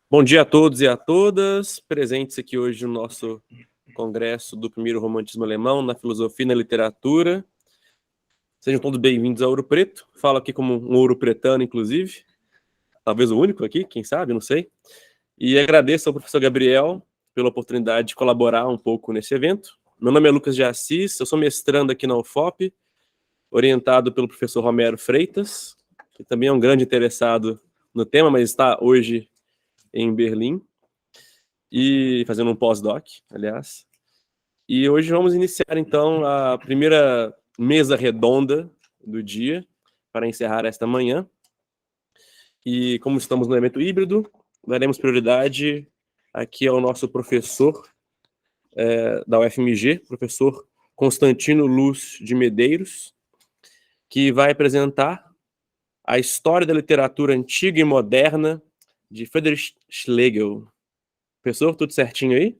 Bom dia a todos e a todas, presentes aqui hoje no nosso congresso do primeiro romantismo alemão, na filosofia e na literatura. Sejam todos bem-vindos a Ouro Preto. Falo aqui como um ouro-pretano, inclusive. Talvez o único aqui, quem sabe, não sei. E agradeço ao professor Gabriel pela oportunidade de colaborar um pouco nesse evento. Meu nome é Lucas de Assis, eu sou mestrando aqui na UFOP, orientado pelo professor Romero Freitas, que também é um grande interessado no tema, mas está hoje em Berlim, e fazendo um pós-doc, aliás. E hoje vamos iniciar, então, a primeira mesa redonda do dia, para encerrar esta manhã. E como estamos no evento híbrido, daremos prioridade aqui ao nosso professor da UFMG, professor Constantino Luz de Medeiros, que vai apresentar a história da literatura antiga e moderna de Friedrich Schlegel. Professor, tudo certinho aí?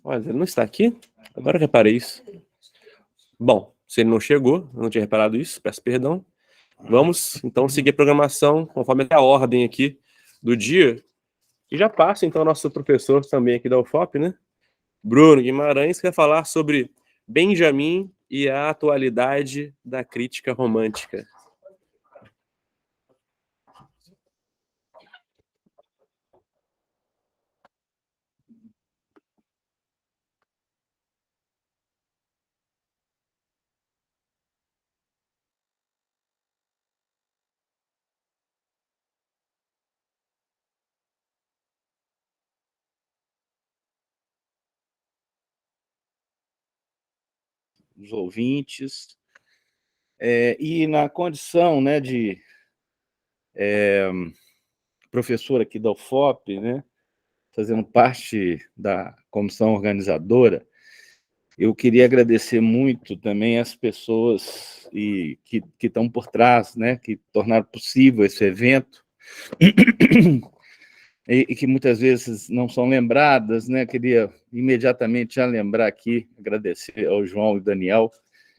Olha, ele não está aqui? Agora eu reparei isso. Bom, se ele não chegou, eu não tinha reparado isso, peço perdão. Vamos, então, seguir a programação conforme a ordem aqui do dia. E já passa, então, nosso professor também aqui da UFOP, né? Bruno Guimarães, que vai falar sobre Benjamin e a atualidade da crítica romântica. Os ouvintes, e na condição, né, de professor aqui da UFOP, né, fazendo parte da comissão organizadora, eu queria agradecer muito também as pessoas que estão por trás, né, que tornaram possível esse evento, e que muitas vezes não são lembradas, né? Queria imediatamente já lembrar aqui, agradecer ao João e Daniel,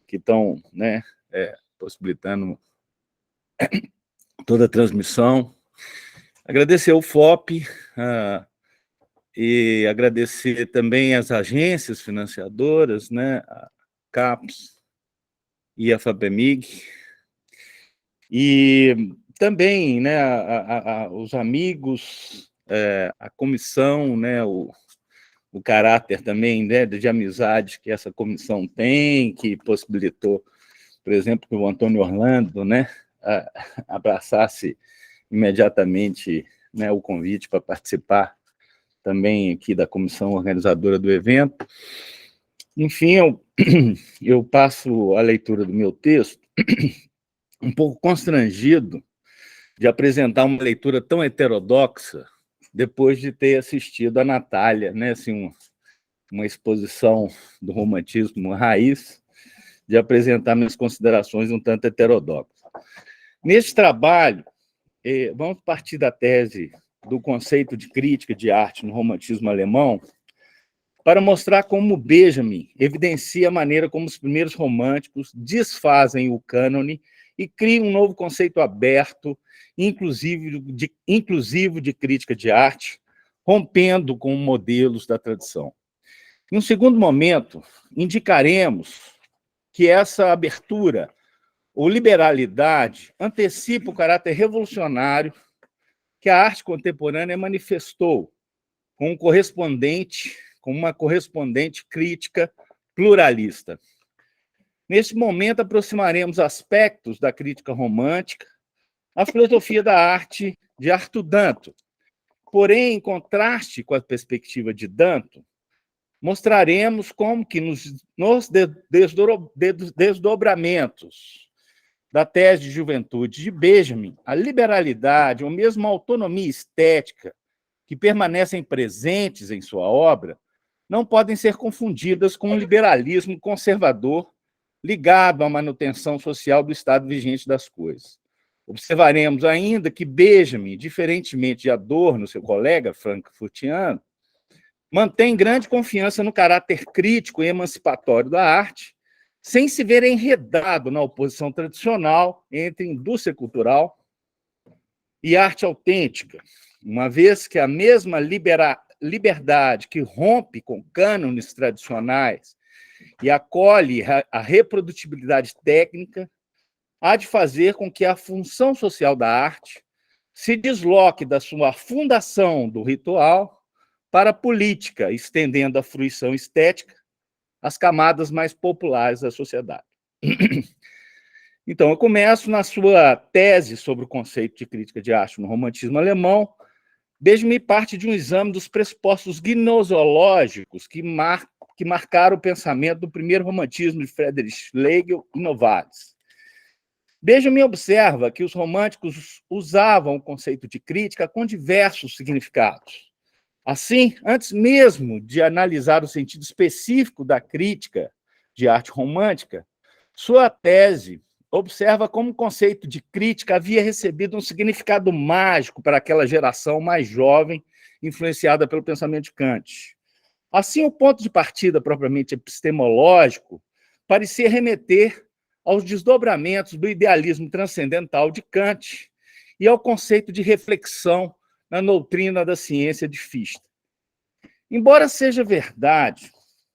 que estão, né, possibilitando toda a transmissão. Agradecer ao FOP, e agradecer também as agências financiadoras, né, a CAPES e a FAPEMIG, e também, né, os amigos, a comissão, né, o caráter também, né, de amizade que essa comissão tem, que possibilitou, por exemplo, que o Antônio Orlando, né, abraçasse imediatamente, né, o convite para participar também aqui da comissão organizadora do evento. Enfim, eu passo a leitura do meu texto um pouco constrangido de apresentar uma leitura tão heterodoxa depois de ter assistido a Natália, né, assim, uma exposição do romantismo raiz, de apresentar minhas considerações um tanto heterodoxas. Neste trabalho, vamos partir da tese do conceito de crítica de arte no romantismo alemão, para mostrar como Benjamin evidencia a maneira como os primeiros românticos desfazem o cânone e criam um novo conceito aberto, inclusivo de crítica de arte, rompendo com modelos da tradição. Em um segundo momento, indicaremos que essa abertura ou liberalidade antecipa o caráter revolucionário que a arte contemporânea manifestou com uma correspondente crítica pluralista. Neste momento, aproximaremos aspectos da crítica romântica à filosofia da arte de Arthur Danto. Porém, em contraste com a perspectiva de Danto, mostraremos como que nos desdobramentos da tese de juventude de Benjamin, a liberalidade ou mesmo a autonomia estética que permanecem presentes em sua obra não podem ser confundidas com um liberalismo conservador ligado à manutenção social do estado vigente das coisas. Observaremos ainda que Benjamin, diferentemente de Adorno, seu colega frankfurtiano, mantém grande confiança no caráter crítico e emancipatório da arte, sem se ver enredado na oposição tradicional entre indústria cultural e arte autêntica, uma vez que a mesma liberdade que rompe com cânones tradicionais e acolhe a reprodutibilidade técnica há de fazer com que a função social da arte se desloque da sua fundação do ritual para a política, estendendo a fruição estética às camadas mais populares da sociedade. Então, eu começo na sua tese sobre o conceito de crítica de arte no romantismo alemão, desde-me parte de um exame dos pressupostos gnoseológicos que marcaram o pensamento do primeiro romantismo de Friedrich Schlegel e Novalis. Benjamin observa que os românticos usavam o conceito de crítica com diversos significados. Assim, antes mesmo de analisar o sentido específico da crítica de arte romântica, sua tese observa como o conceito de crítica havia recebido um significado mágico para aquela geração mais jovem, influenciada pelo pensamento de Kant. Assim, o ponto de partida propriamente epistemológico parecia remeter aos desdobramentos do idealismo transcendental de Kant e ao conceito de reflexão na doutrina da ciência de Fichte. Embora seja verdade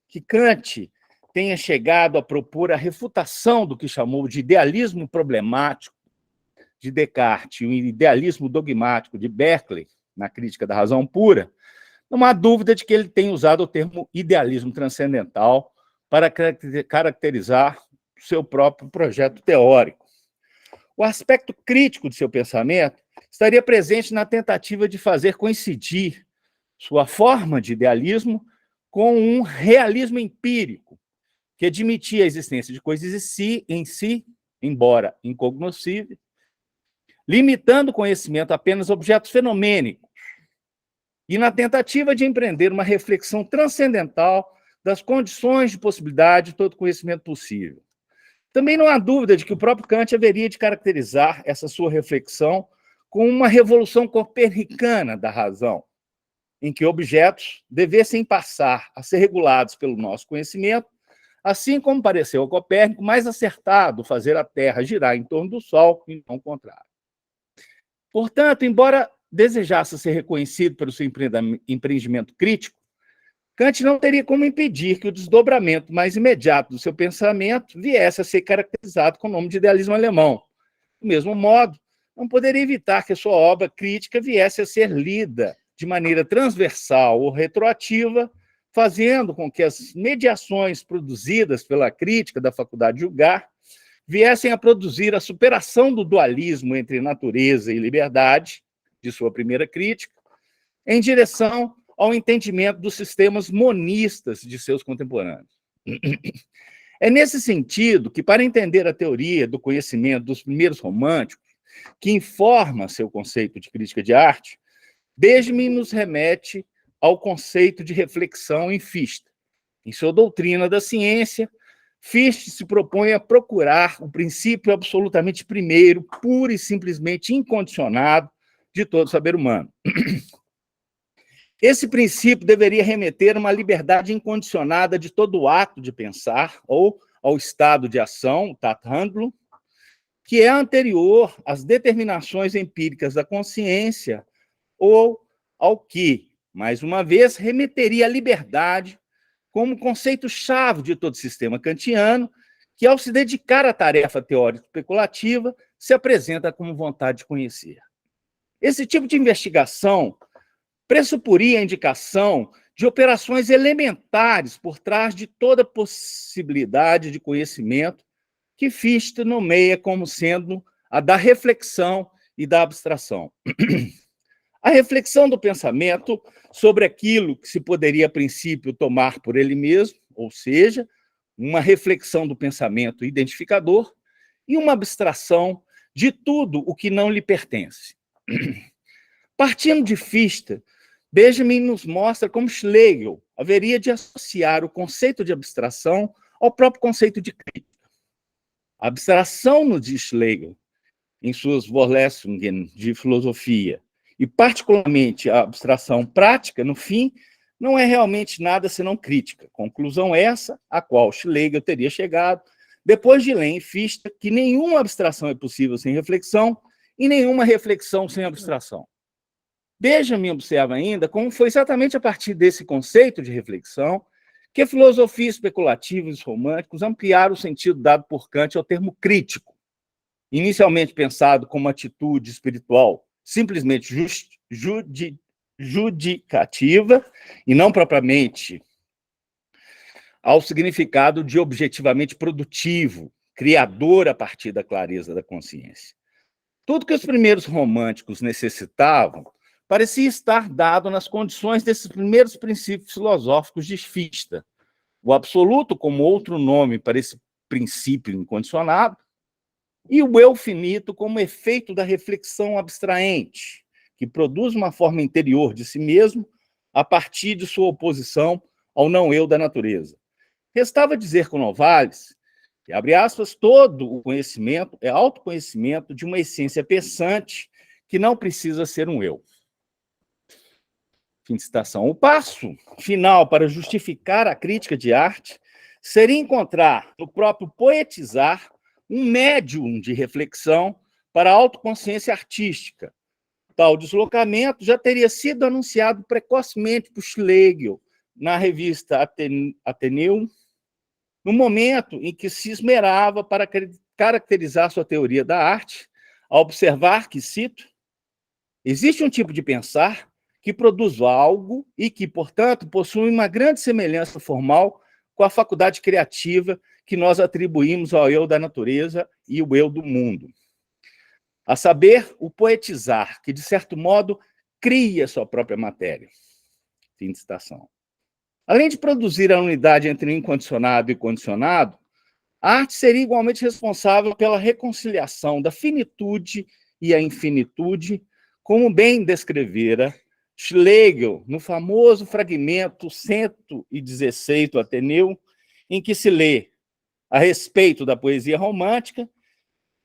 que Kant tenha chegado a propor a refutação do que chamou de idealismo problemático de Descartes e o idealismo dogmático de Berkeley, na Crítica da Razão Pura, não há dúvida de que ele tem usado o termo idealismo transcendental para caracterizar o seu próprio projeto teórico. O aspecto crítico de seu pensamento estaria presente na tentativa de fazer coincidir sua forma de idealismo com um realismo empírico, que admitia a existência de coisas em si, embora incognoscíveis, limitando o conhecimento apenas a objetos fenomênicos, e na tentativa de empreender uma reflexão transcendental das condições de possibilidade de todo conhecimento possível. Também não há dúvida de que o próprio Kant haveria de caracterizar essa sua reflexão como uma revolução copernicana da razão, em que objetos devessem passar a ser regulados pelo nosso conhecimento, assim como pareceu a Copérnico mais acertado fazer a Terra girar em torno do Sol e não o contrário. Portanto, embora desejasse ser reconhecido pelo seu empreendimento crítico, Kant não teria como impedir que o desdobramento mais imediato do seu pensamento viesse a ser caracterizado com o nome de idealismo alemão. Do mesmo modo, não poderia evitar que a sua obra crítica viesse a ser lida de maneira transversal ou retroativa, fazendo com que as mediações produzidas pela crítica da faculdade de julgar viessem a produzir a superação do dualismo entre natureza e liberdade, de sua primeira crítica, em direção ao entendimento dos sistemas monistas de seus contemporâneos. É nesse sentido que, para entender a teoria do conhecimento dos primeiros românticos, que informa seu conceito de crítica de arte, Benjamin nos remete ao conceito de reflexão em Fichte. Em sua doutrina da ciência, Fichte se propõe a procurar o princípio absolutamente primeiro, puro e simplesmente incondicionado de todo saber humano. Esse princípio deveria remeter a uma liberdade incondicionada de todo ato de pensar, ou ao estado de ação, Tathandlung, que é anterior às determinações empíricas da consciência, ou ao que, mais uma vez, remeteria à liberdade como conceito-chave de todo sistema kantiano, que, ao se dedicar à tarefa teórica especulativa, se apresenta como vontade de conhecer. Esse tipo de investigação pressuporia a indicação de operações elementares por trás de toda possibilidade de conhecimento que Fichte nomeia como sendo a da reflexão e da abstração. A reflexão do pensamento sobre aquilo que se poderia, a princípio, tomar por ele mesmo, ou seja, uma reflexão do pensamento identificador, e uma abstração de tudo o que não lhe pertence. Partindo de Fichte, Benjamin nos mostra como Schlegel haveria de associar o conceito de abstração ao próprio conceito de crítica. A abstração, nos diz Schlegel, em suas Vorlesungen de filosofia, e particularmente a abstração prática, no fim, não é realmente nada senão crítica. Conclusão essa a qual Schlegel teria chegado depois de ler em Fichte que nenhuma abstração é possível sem reflexão e nenhuma reflexão sem abstração. Benjamin observa ainda como foi exatamente a partir desse conceito de reflexão que a filosofia especulativa e os românticos ampliaram o sentido dado por Kant ao termo crítico, inicialmente pensado como atitude espiritual simplesmente judicativa e não propriamente ao significado de objetivamente produtivo, criador a partir da clareza da consciência. Tudo que os primeiros românticos necessitavam parecia estar dado nas condições desses primeiros princípios filosóficos de Fichte. O absoluto como outro nome para esse princípio incondicionado, e o eu finito como efeito da reflexão abstraente, que produz uma forma interior de si mesmo a partir de sua oposição ao não-eu da natureza. Restava dizer com Novalis que, abre aspas, todo o conhecimento é autoconhecimento de uma essência pensante que não precisa ser um eu. Fim de citação. O passo final para justificar a crítica de arte seria encontrar no próprio poetizar um médium de reflexão para a autoconsciência artística. Tal deslocamento já teria sido anunciado precocemente por Schlegel na revista Atheneum, no momento em que se esmerava para caracterizar sua teoria da arte, ao observar que, cito, existe um tipo de pensar que produz algo e que, portanto, possui uma grande semelhança formal com a faculdade criativa que nós atribuímos ao eu da natureza e o eu do mundo. A saber, o poetizar, que, de certo modo, cria sua própria matéria. Fim de citação. Além de produzir a unidade entre o incondicionado e o condicionado, a arte seria igualmente responsável pela reconciliação da finitude e a infinitude, como bem descrevera Schlegel no famoso fragmento 116 do Ateneu, em que se lê a respeito da poesia romântica,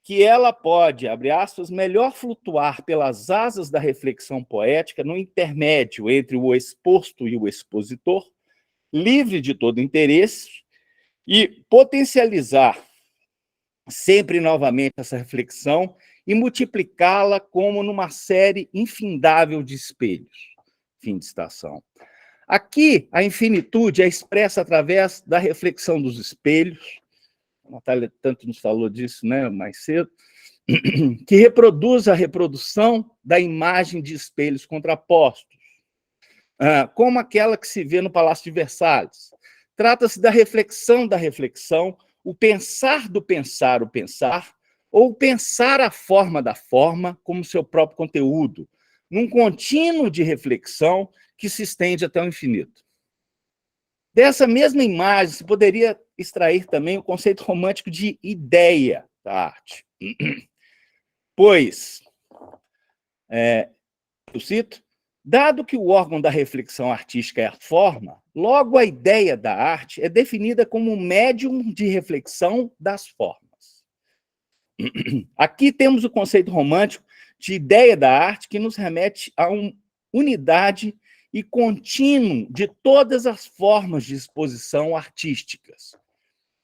que ela pode, abre aspas, melhor flutuar pelas asas da reflexão poética no intermédio entre o exposto e o expositor, livre de todo interesse, e potencializar sempre novamente essa reflexão e multiplicá-la como numa série infindável de espelhos. Fim de citação. Aqui, a infinitude é expressa através da reflexão dos espelhos, a Natália tanto nos falou disso, né, mais cedo, que reproduz a reprodução da imagem de espelhos contrapostos, como aquela que se vê no Palácio de Versalhes. Trata-se da reflexão, o pensar do pensar, o pensar, ou pensar a forma da forma como seu próprio conteúdo, num contínuo de reflexão que se estende até o infinito. Dessa mesma imagem, se poderia extrair também o conceito romântico de ideia da arte. Pois, eu cito, dado que o órgão da reflexão artística é a forma, logo a ideia da arte é definida como um médium de reflexão das formas. Aqui temos o conceito romântico de ideia da arte que nos remete a uma unidade e contínuo de todas as formas de exposição artísticas,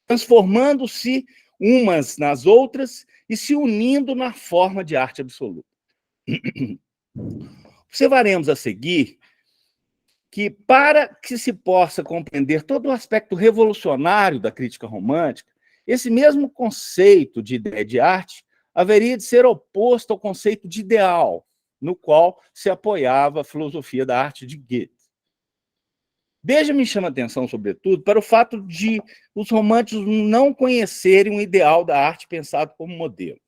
transformando-se umas nas outras e se unindo na forma de arte absoluta. Observaremos a seguir que, para que se possa compreender todo o aspecto revolucionário da crítica romântica, esse mesmo conceito de ideia de arte haveria de ser oposto ao conceito de ideal, no qual se apoiava a filosofia da arte de Goethe. Benjamin chama atenção, sobretudo, para o fato de os românticos não conhecerem um ideal da arte pensado como modelo.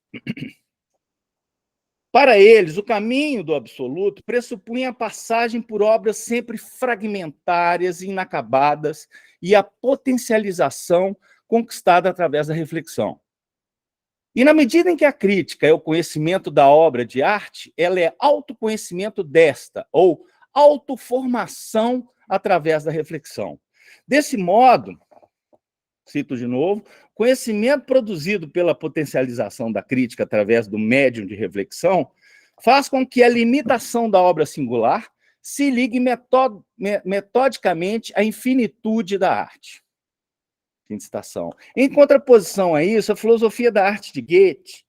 Para eles, o caminho do absoluto pressupunha a passagem por obras sempre fragmentárias e inacabadas e a potencialização conquistada através da reflexão. E na medida em que a crítica é o conhecimento da obra de arte, ela é autoconhecimento desta, ou autoformação através da reflexão. Desse modo, cito de novo, conhecimento produzido pela potencialização da crítica através do médium de reflexão faz com que a limitação da obra singular se ligue metodicamente à infinitude da arte. Fim de citação. Em contraposição a isso, a filosofia da arte de Goethe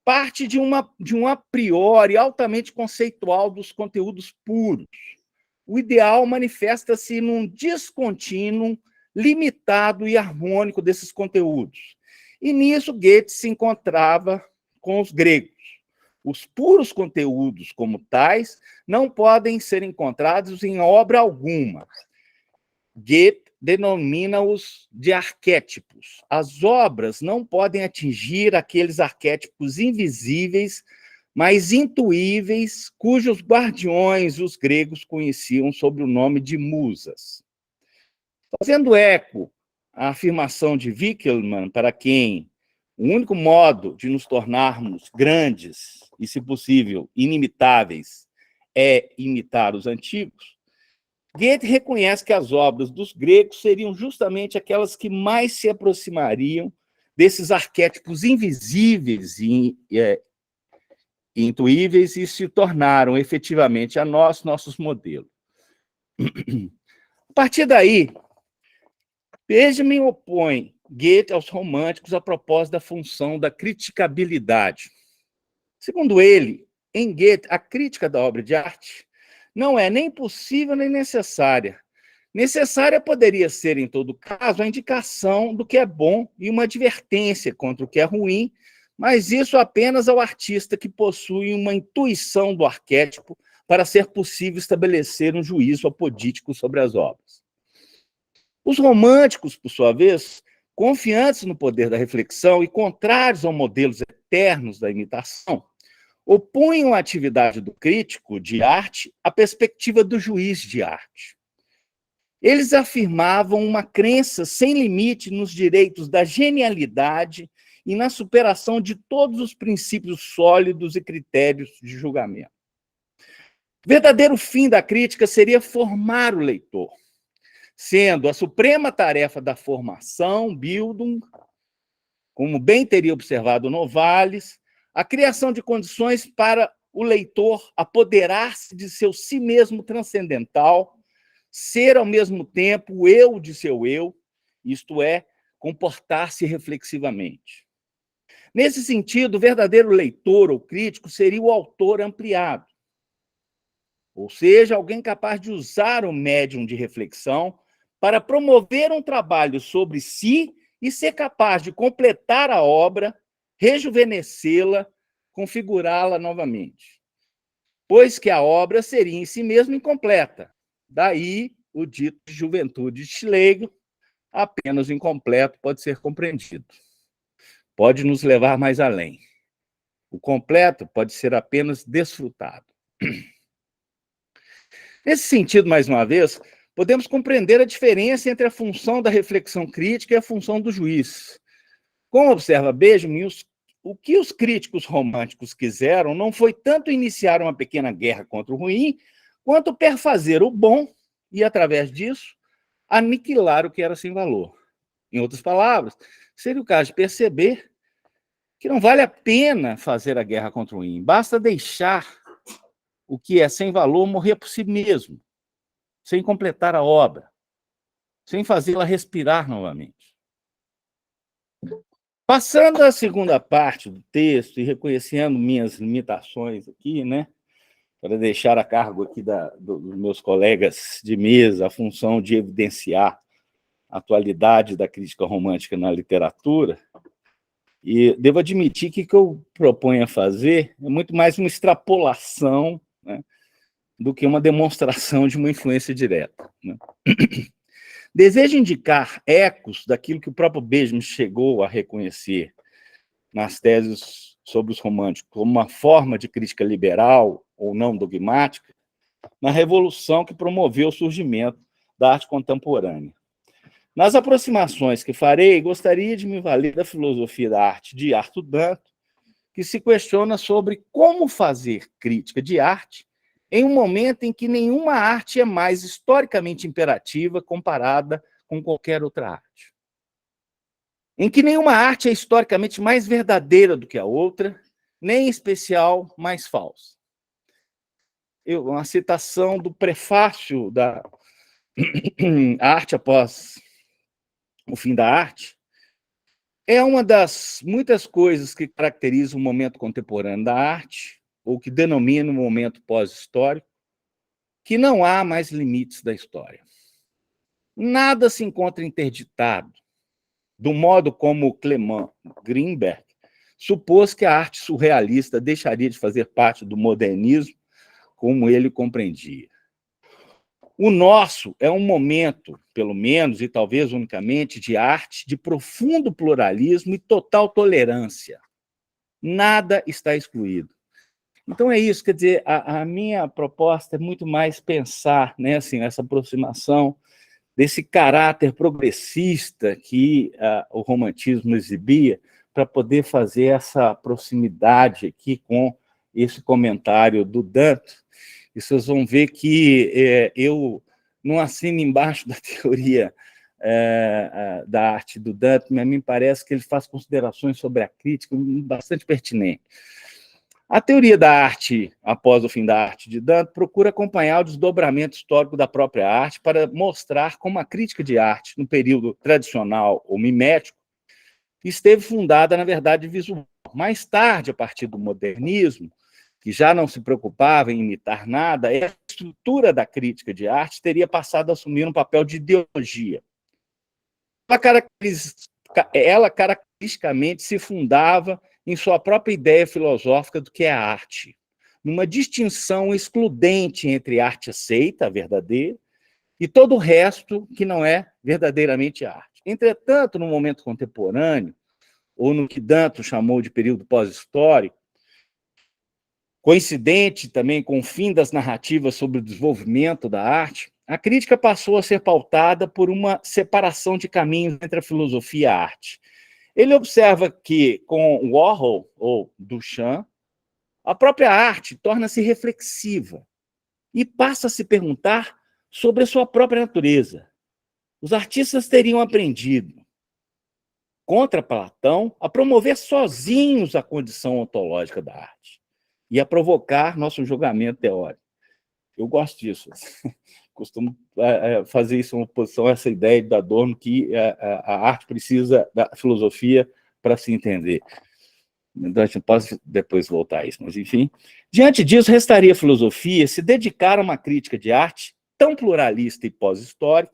parte de um a priori altamente conceitual dos conteúdos puros. O ideal manifesta-se num descontínuo, limitado e harmônico desses conteúdos. E nisso Goethe se encontrava com os gregos. Os puros conteúdos, como tais, não podem ser encontrados em obra alguma. Goethe denomina-os de arquétipos. As obras não podem atingir aqueles arquétipos invisíveis, mas intuíveis, cujos guardiões os gregos conheciam sob o nome de musas. Fazendo eco à afirmação de Winckelmann, para quem o único modo de nos tornarmos grandes e, se possível, inimitáveis é imitar os antigos, Goethe reconhece que as obras dos gregos seriam justamente aquelas que mais se aproximariam desses arquétipos invisíveis e intuíveis e se tornaram efetivamente a nós nossos modelos. A partir daí, Benjamin opõe Goethe aos românticos a propósito da função da criticabilidade. Segundo ele, em Goethe, a crítica da obra de arte não é nem possível nem necessária. Necessária poderia ser, em todo caso, a indicação do que é bom e uma advertência contra o que é ruim, mas isso apenas ao artista que possui uma intuição do arquétipo para ser possível estabelecer um juízo apodítico sobre as obras. Os românticos, por sua vez, confiantes no poder da reflexão e contrários aos modelos eternos da imitação, opunham a atividade do crítico de arte à perspectiva do juiz de arte. Eles afirmavam uma crença sem limite nos direitos da genialidade e na superação de todos os princípios sólidos e critérios de julgamento. O verdadeiro fim da crítica seria formar o leitor, sendo a suprema tarefa da formação, Bildung, como bem teria observado Novalis, a criação de condições para o leitor apoderar-se de seu si mesmo transcendental, ser ao mesmo tempo o eu de seu eu, isto é, comportar-se reflexivamente. Nesse sentido, o verdadeiro leitor ou crítico seria o autor ampliado, ou seja, alguém capaz de usar o médium de reflexão para promover um trabalho sobre si e ser capaz de completar a obra, rejuvenescê-la, configurá-la novamente. Pois que a obra seria em si mesma incompleta. Daí o dito de juventude de Schlegel, apenas incompleto pode ser compreendido. Pode nos levar mais além. O completo pode ser apenas desfrutado. Nesse sentido, mais uma vez, podemos compreender a diferença entre a função da reflexão crítica e a função do juiz. Como observa Benjamin, o que os críticos românticos quiseram não foi tanto iniciar uma pequena guerra contra o ruim, quanto perfazer o bom e, através disso, aniquilar o que era sem valor. Em outras palavras, seria o caso de perceber que não vale a pena fazer a guerra contra o ruim, basta deixar o que é sem valor morrer por si mesmo, sem completar a obra, sem fazê-la respirar novamente. Passando à segunda parte do texto e reconhecendo minhas limitações aqui, né, para deixar a cargo aqui dos meus colegas de mesa a função de evidenciar a atualidade da crítica romântica na literatura, e devo admitir que o que eu proponho a fazer é muito mais uma extrapolação, né, do que uma demonstração de uma influência direta, né? Desejo indicar ecos daquilo que o próprio Benjamin chegou a reconhecer nas teses sobre os românticos, como uma forma de crítica liberal ou não dogmática, na revolução que promoveu o surgimento da arte contemporânea. Nas aproximações que farei, gostaria de me valer da filosofia da arte de Arthur Danto, que se questiona sobre como fazer crítica de arte em um momento em que nenhuma arte é mais historicamente imperativa comparada com qualquer outra arte. Em que nenhuma arte é historicamente mais verdadeira do que a outra, nem em especial mais falsa. Uma citação do prefácio da Arte após O Fim da Arte, é uma das muitas coisas que caracterizam o momento contemporâneo da arte, ou que denomina o momento pós-histórico, que não há mais limites da história. Nada se encontra interditado, do modo como Clement Greenberg supôs que a arte surrealista deixaria de fazer parte do modernismo como ele compreendia. O nosso é um momento, pelo menos, e talvez unicamente, de arte de profundo pluralismo e total tolerância. Nada está excluído. Então é isso, quer dizer, a minha proposta é muito mais pensar, né, assim, essa aproximação desse caráter progressista que o romantismo exibia, para poder fazer essa proximidade aqui com esse comentário do Danto. E vocês vão ver que eu não assino embaixo da teoria da arte do Danto, mas me parece que ele faz considerações sobre a crítica bastante pertinentes. A teoria da arte, após o Fim da Arte de Danto, procura acompanhar o desdobramento histórico da própria arte para mostrar como a crítica de arte, no período tradicional ou mimético, esteve fundada, na verdade, visual. Mais tarde, a partir do modernismo, que já não se preocupava em imitar nada, a estrutura da crítica de arte teria passado a assumir um papel de ideologia. Ela caracteristicamente se fundava em sua própria ideia filosófica do que é a arte, numa distinção excludente entre arte aceita, a verdadeira, e todo o resto que não é verdadeiramente arte. Entretanto, no momento contemporâneo, ou no que Danto chamou de período pós-histórico, coincidente também com o fim das narrativas sobre o desenvolvimento da arte, a crítica passou a ser pautada por uma separação de caminhos entre a filosofia e a arte. Ele observa que, com Warhol ou Duchamp, a própria arte torna-se reflexiva e passa a se perguntar sobre a sua própria natureza. Os artistas teriam aprendido, contra Platão, a promover sozinhos a condição ontológica da arte e a provocar nosso julgamento teórico. Eu gosto disso. Costumo fazer isso em oposição a essa ideia de Adorno que a arte precisa da filosofia para se entender. Então, a gente pode depois voltar a isso, mas, enfim. Diante disso, restaria a filosofia se dedicar a uma crítica de arte tão pluralista e pós-histórica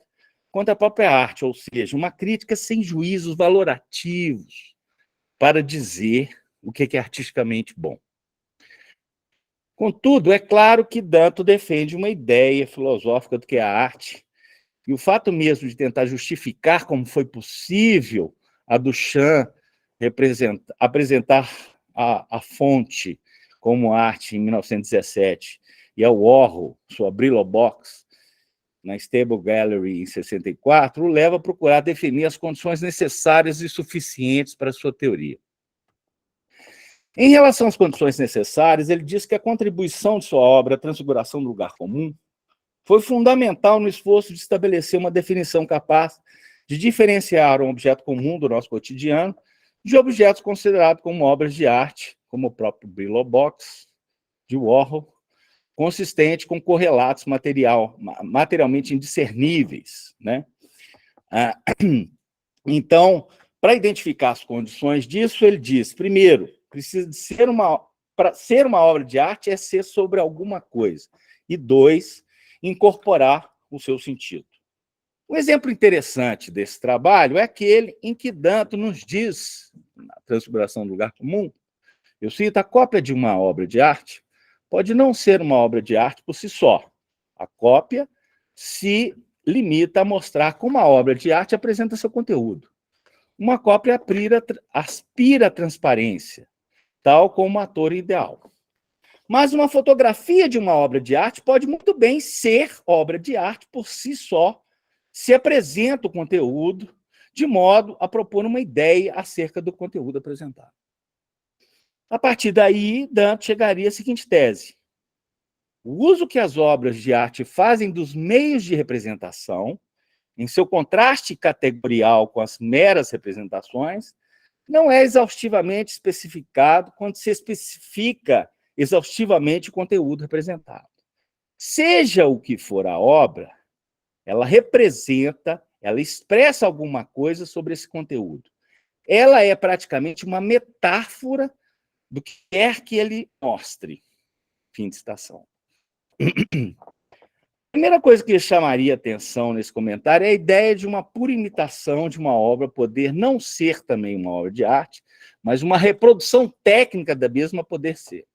quanto a própria arte, ou seja, uma crítica sem juízos valorativos para dizer o que é artisticamente bom. Contudo, é claro que Danto defende uma ideia filosófica do que é a arte, e o fato mesmo de tentar justificar como foi possível a Duchamp apresentar a fonte como arte em 1917 e a Warhol, sua Brillo Box, na Stable Gallery em 64, o leva a procurar definir as condições necessárias e suficientes para a sua teoria. Em relação às condições necessárias, ele diz que a contribuição de sua obra, A Transfiguração do Lugar Comum, foi fundamental no esforço de estabelecer uma definição capaz de diferenciar um objeto comum do nosso cotidiano de objetos considerados como obras de arte, como o próprio Brillo Box, de Warhol, consistente com correlatos materialmente indiscerníveis, né? Então, para identificar as condições disso, ele diz, primeiro, precisa de ser para ser uma obra de arte é ser sobre alguma coisa. E dois, incorporar o seu sentido. Um exemplo interessante desse trabalho é aquele em que Danto nos diz, na Transfiguração do Lugar Comum, eu cito, a cópia de uma obra de arte pode não ser uma obra de arte por si só. A cópia se limita a mostrar como a obra de arte apresenta seu conteúdo. Uma cópia aspira à transparência, tal como um ator ideal. Mas uma fotografia de uma obra de arte pode muito bem ser obra de arte por si só, se apresenta o conteúdo de modo a propor uma ideia acerca do conteúdo apresentado. A partir daí, Danto chegaria à seguinte tese. O uso que as obras de arte fazem dos meios de representação, em seu contraste categorial com as meras representações, não é exaustivamente especificado quando se especifica exaustivamente o conteúdo representado. Seja o que for a obra, ela representa ela expressa alguma coisa sobre esse conteúdo. Ela é praticamente uma metáfora do que quer que ele mostre. Fim de citação. A primeira coisa que chamaria atenção nesse comentário é a ideia de uma pura imitação de uma obra poder não ser também uma obra de arte, mas uma reprodução técnica da mesma poder ser.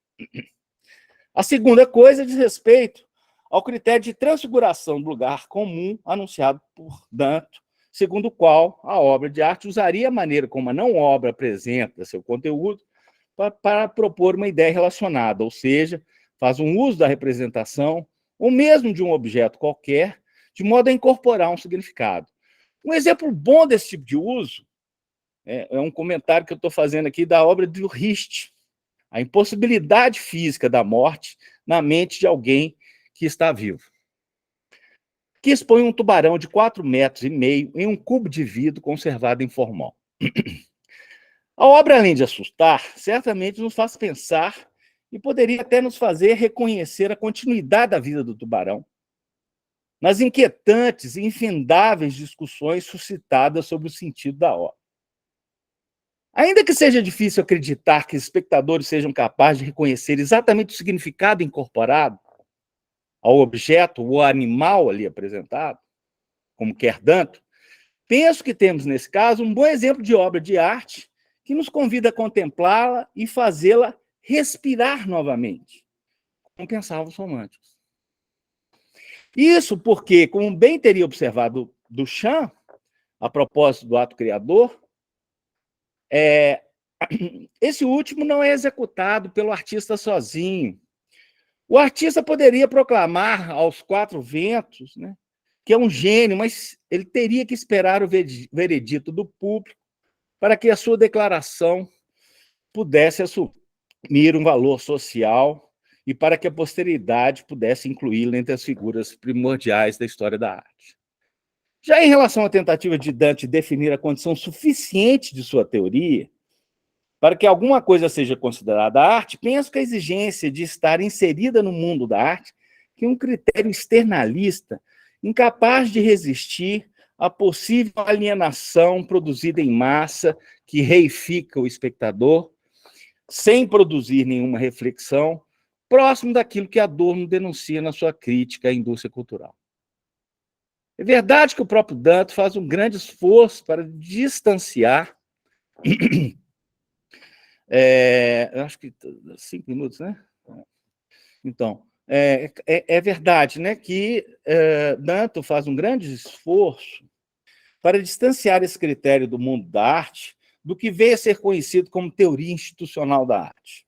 A segunda coisa diz respeito ao critério de transfiguração do lugar comum anunciado por Danto, segundo o qual a obra de arte usaria a maneira como a não-obra apresenta seu conteúdo para propor uma ideia relacionada, ou seja, faz um uso da representação ou mesmo de um objeto qualquer, de modo a incorporar um significado. Um exemplo bom desse tipo de uso é um comentário que eu estou fazendo aqui da obra do Rist, a impossibilidade física da morte na mente de alguém que está vivo, que expõe um tubarão de 4,5 metros em um cubo de vidro conservado em formol. A obra, além de assustar, certamente nos faz pensar e poderia até nos fazer reconhecer a continuidade da vida do tubarão, nas inquietantes e infindáveis discussões suscitadas sobre o sentido da obra. Ainda que seja difícil acreditar que os espectadores sejam capazes de reconhecer exatamente o significado incorporado ao objeto ou animal ali apresentado, como quer Danto, penso que temos, nesse caso, um bom exemplo de obra de arte que nos convida a contemplá-la e fazê-la respirar novamente, como pensavam os românticos. Isso porque, como bem teria observado Duchamp, a propósito do ato criador, esse último não é executado pelo artista sozinho. O artista poderia proclamar aos quatro ventos, né, que é um gênio, mas ele teria que esperar o veredito do público para que a sua declaração pudesse assumir um valor social e para que a posteridade pudesse incluí-lo entre as figuras primordiais da história da arte. Já em relação à tentativa de Dante definir a condição suficiente de sua teoria para que alguma coisa seja considerada arte, penso que a exigência de estar inserida no mundo da arte é um critério externalista, incapaz de resistir à possível alienação produzida em massa que reifica o espectador, sem produzir nenhuma reflexão, próximo daquilo que Adorno denuncia na sua crítica à indústria cultural. É verdade que o próprio Danto faz um grande esforço para distanciar eu acho que 5 minutos, né? Então, é verdade, né, que Danto faz um grande esforço para distanciar esse critério do mundo da arte do que veio a ser conhecido como teoria institucional da arte.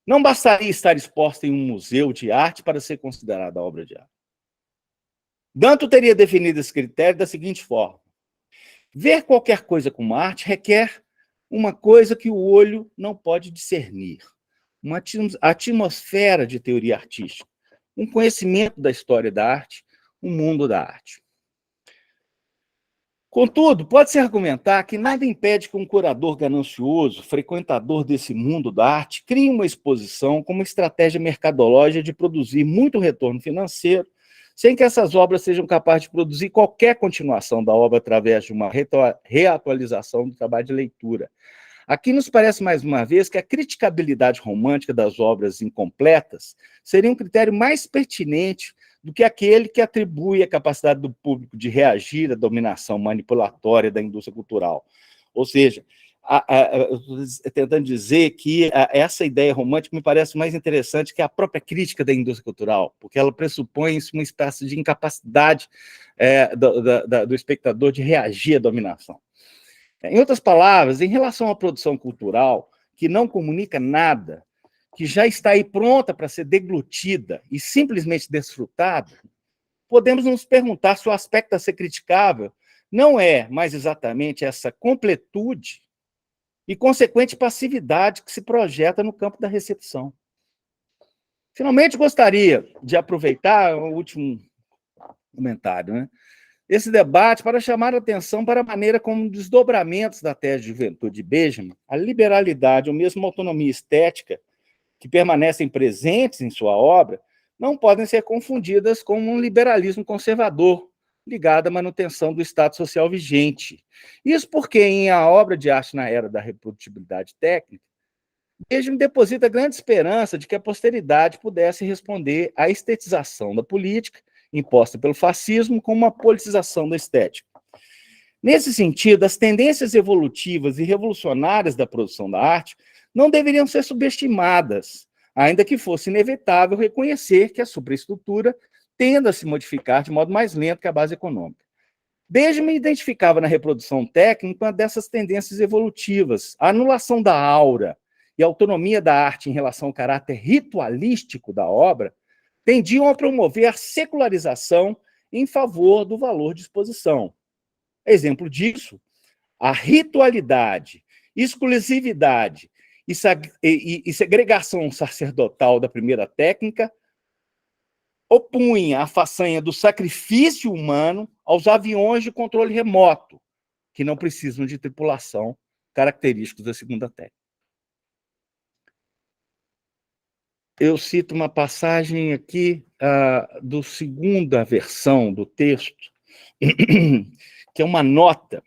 Não bastaria estar exposta em um museu de arte para ser considerada obra de arte. Danto teria definido esse critério da seguinte forma: ver qualquer coisa como arte requer uma coisa que o olho não pode discernir, uma atmosfera de teoria artística, um conhecimento da história da arte, um mundo da arte. Contudo, pode-se argumentar que nada impede que um curador ganancioso, frequentador desse mundo da arte, crie uma exposição como estratégia mercadológica de produzir muito retorno financeiro, sem que essas obras sejam capazes de produzir qualquer continuação da obra através de uma reatualização do trabalho de leitura. Aqui nos parece, mais uma vez, que a criticabilidade romântica das obras incompletas seria um critério mais pertinente do que aquele que atribui a capacidade do público de reagir à dominação manipulatória da indústria cultural. Ou seja, eu estou tentando dizer que essa ideia romântica me parece mais interessante que a própria crítica da indústria cultural, porque ela pressupõe uma espécie de incapacidade do espectador de reagir à dominação. Em outras palavras, em relação à produção cultural, que não comunica nada, que já está aí pronta para ser deglutida e simplesmente desfrutada, podemos nos perguntar se o aspecto a ser criticável não é mais exatamente essa completude e consequente passividade que se projeta no campo da recepção. Finalmente, gostaria de aproveitar o último comentário, né, esse debate para chamar a atenção para a maneira como desdobramentos da tese de juventude de Benjamin, a liberalidade ou mesmo a autonomia estética que permanecem presentes em sua obra, não podem ser confundidas com um liberalismo conservador, ligada à manutenção do Estado social vigente. Isso porque, em A Obra de Arte na Era da Reprodutibilidade Técnica, Benjamin deposita grande esperança de que a posteridade pudesse responder à estetização da política, imposta pelo fascismo, como uma politização da estética. Nesse sentido, as tendências evolutivas e revolucionárias da produção da arte não deveriam ser subestimadas, ainda que fosse inevitável reconhecer que a superestrutura tende a se modificar de modo mais lento que a base econômica. Benjamin identificava na reprodução técnica uma dessas tendências evolutivas, a anulação da aura e a autonomia da arte em relação ao caráter ritualístico da obra tendiam a promover a secularização em favor do valor de exposição. Exemplo disso, a ritualidade, exclusividade e segregação sacerdotal da primeira técnica opunha a façanha do sacrifício humano aos aviões de controle remoto, que não precisam de tripulação, característicos da segunda técnica. Eu cito uma passagem aqui do segunda versão do texto, que é uma nota,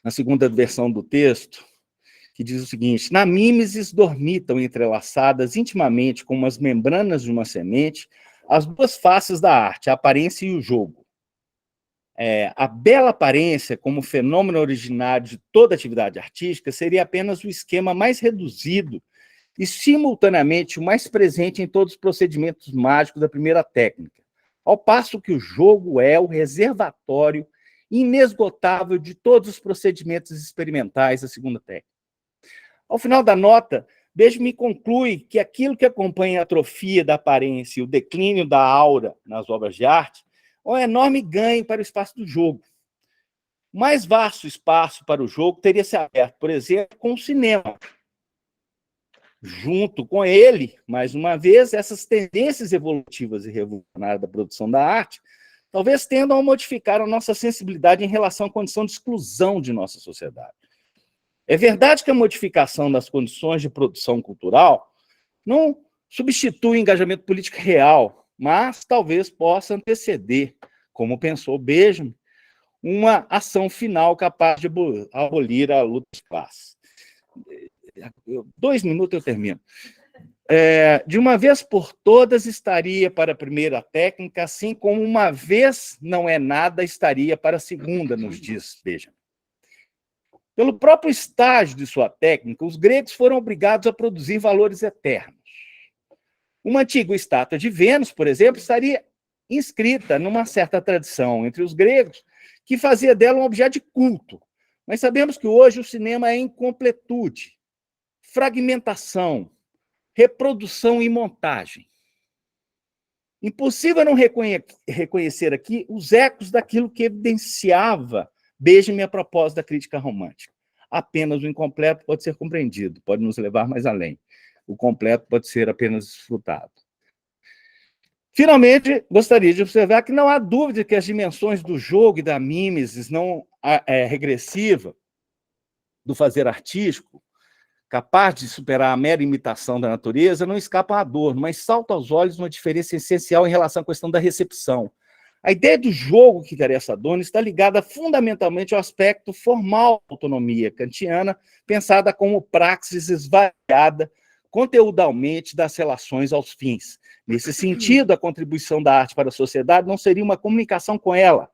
na segunda versão do texto, que diz o seguinte: na mimesis dormitam entrelaçadas intimamente como as membranas de uma semente as duas faces da arte, a aparência e o jogo. A bela aparência, como fenômeno originário de toda atividade artística, seria apenas o esquema mais reduzido e, simultaneamente, o mais presente em todos os procedimentos mágicos da primeira técnica, ao passo que o jogo é o reservatório inesgotável de todos os procedimentos experimentais da segunda técnica. Ao final da nota, Benjamin conclui que aquilo que acompanha a atrofia da aparência e o declínio da aura nas obras de arte é um enorme ganho para o espaço do jogo. O mais vasto espaço para o jogo teria se aberto, por exemplo, com o cinema. Junto com ele, mais uma vez, essas tendências evolutivas e revolucionárias da produção da arte talvez tendam a modificar a nossa sensibilidade em relação à condição de exclusão de nossa sociedade. É verdade que a modificação das condições de produção cultural não substitui o engajamento político real, mas talvez possa anteceder, como pensou Benjamin, uma ação final capaz de abolir a luta de classe. 2 minutos eu termino. De uma vez por todas estaria para a primeira técnica, assim como uma vez não é nada estaria para a segunda, nos diz Benjamin. Pelo próprio estágio de sua técnica, os gregos foram obrigados a produzir valores eternos. Uma antiga estátua de Vênus, por exemplo, estaria inscrita numa certa tradição entre os gregos que fazia dela um objeto de culto. Mas sabemos que hoje o cinema é incompletude, fragmentação, reprodução e montagem. Impossível não reconhecer aqui os ecos daquilo que evidenciava Benjamin a propósito da crítica romântica. Apenas o incompleto pode ser compreendido, pode nos levar mais além. O completo pode ser apenas desfrutado. Finalmente, gostaria de observar que não há dúvida que as dimensões do jogo e da mimesis não regressiva do fazer artístico, capaz de superar a mera imitação da natureza, não escapam à dor, mas salta aos olhos uma diferença essencial em relação à questão da recepção. A ideia do jogo que interessa a Adorno está ligada fundamentalmente ao aspecto formal da autonomia kantiana, pensada como praxis esvaziada conteudalmente das relações aos fins. Nesse sentido, a contribuição da arte para a sociedade não seria uma comunicação com ela,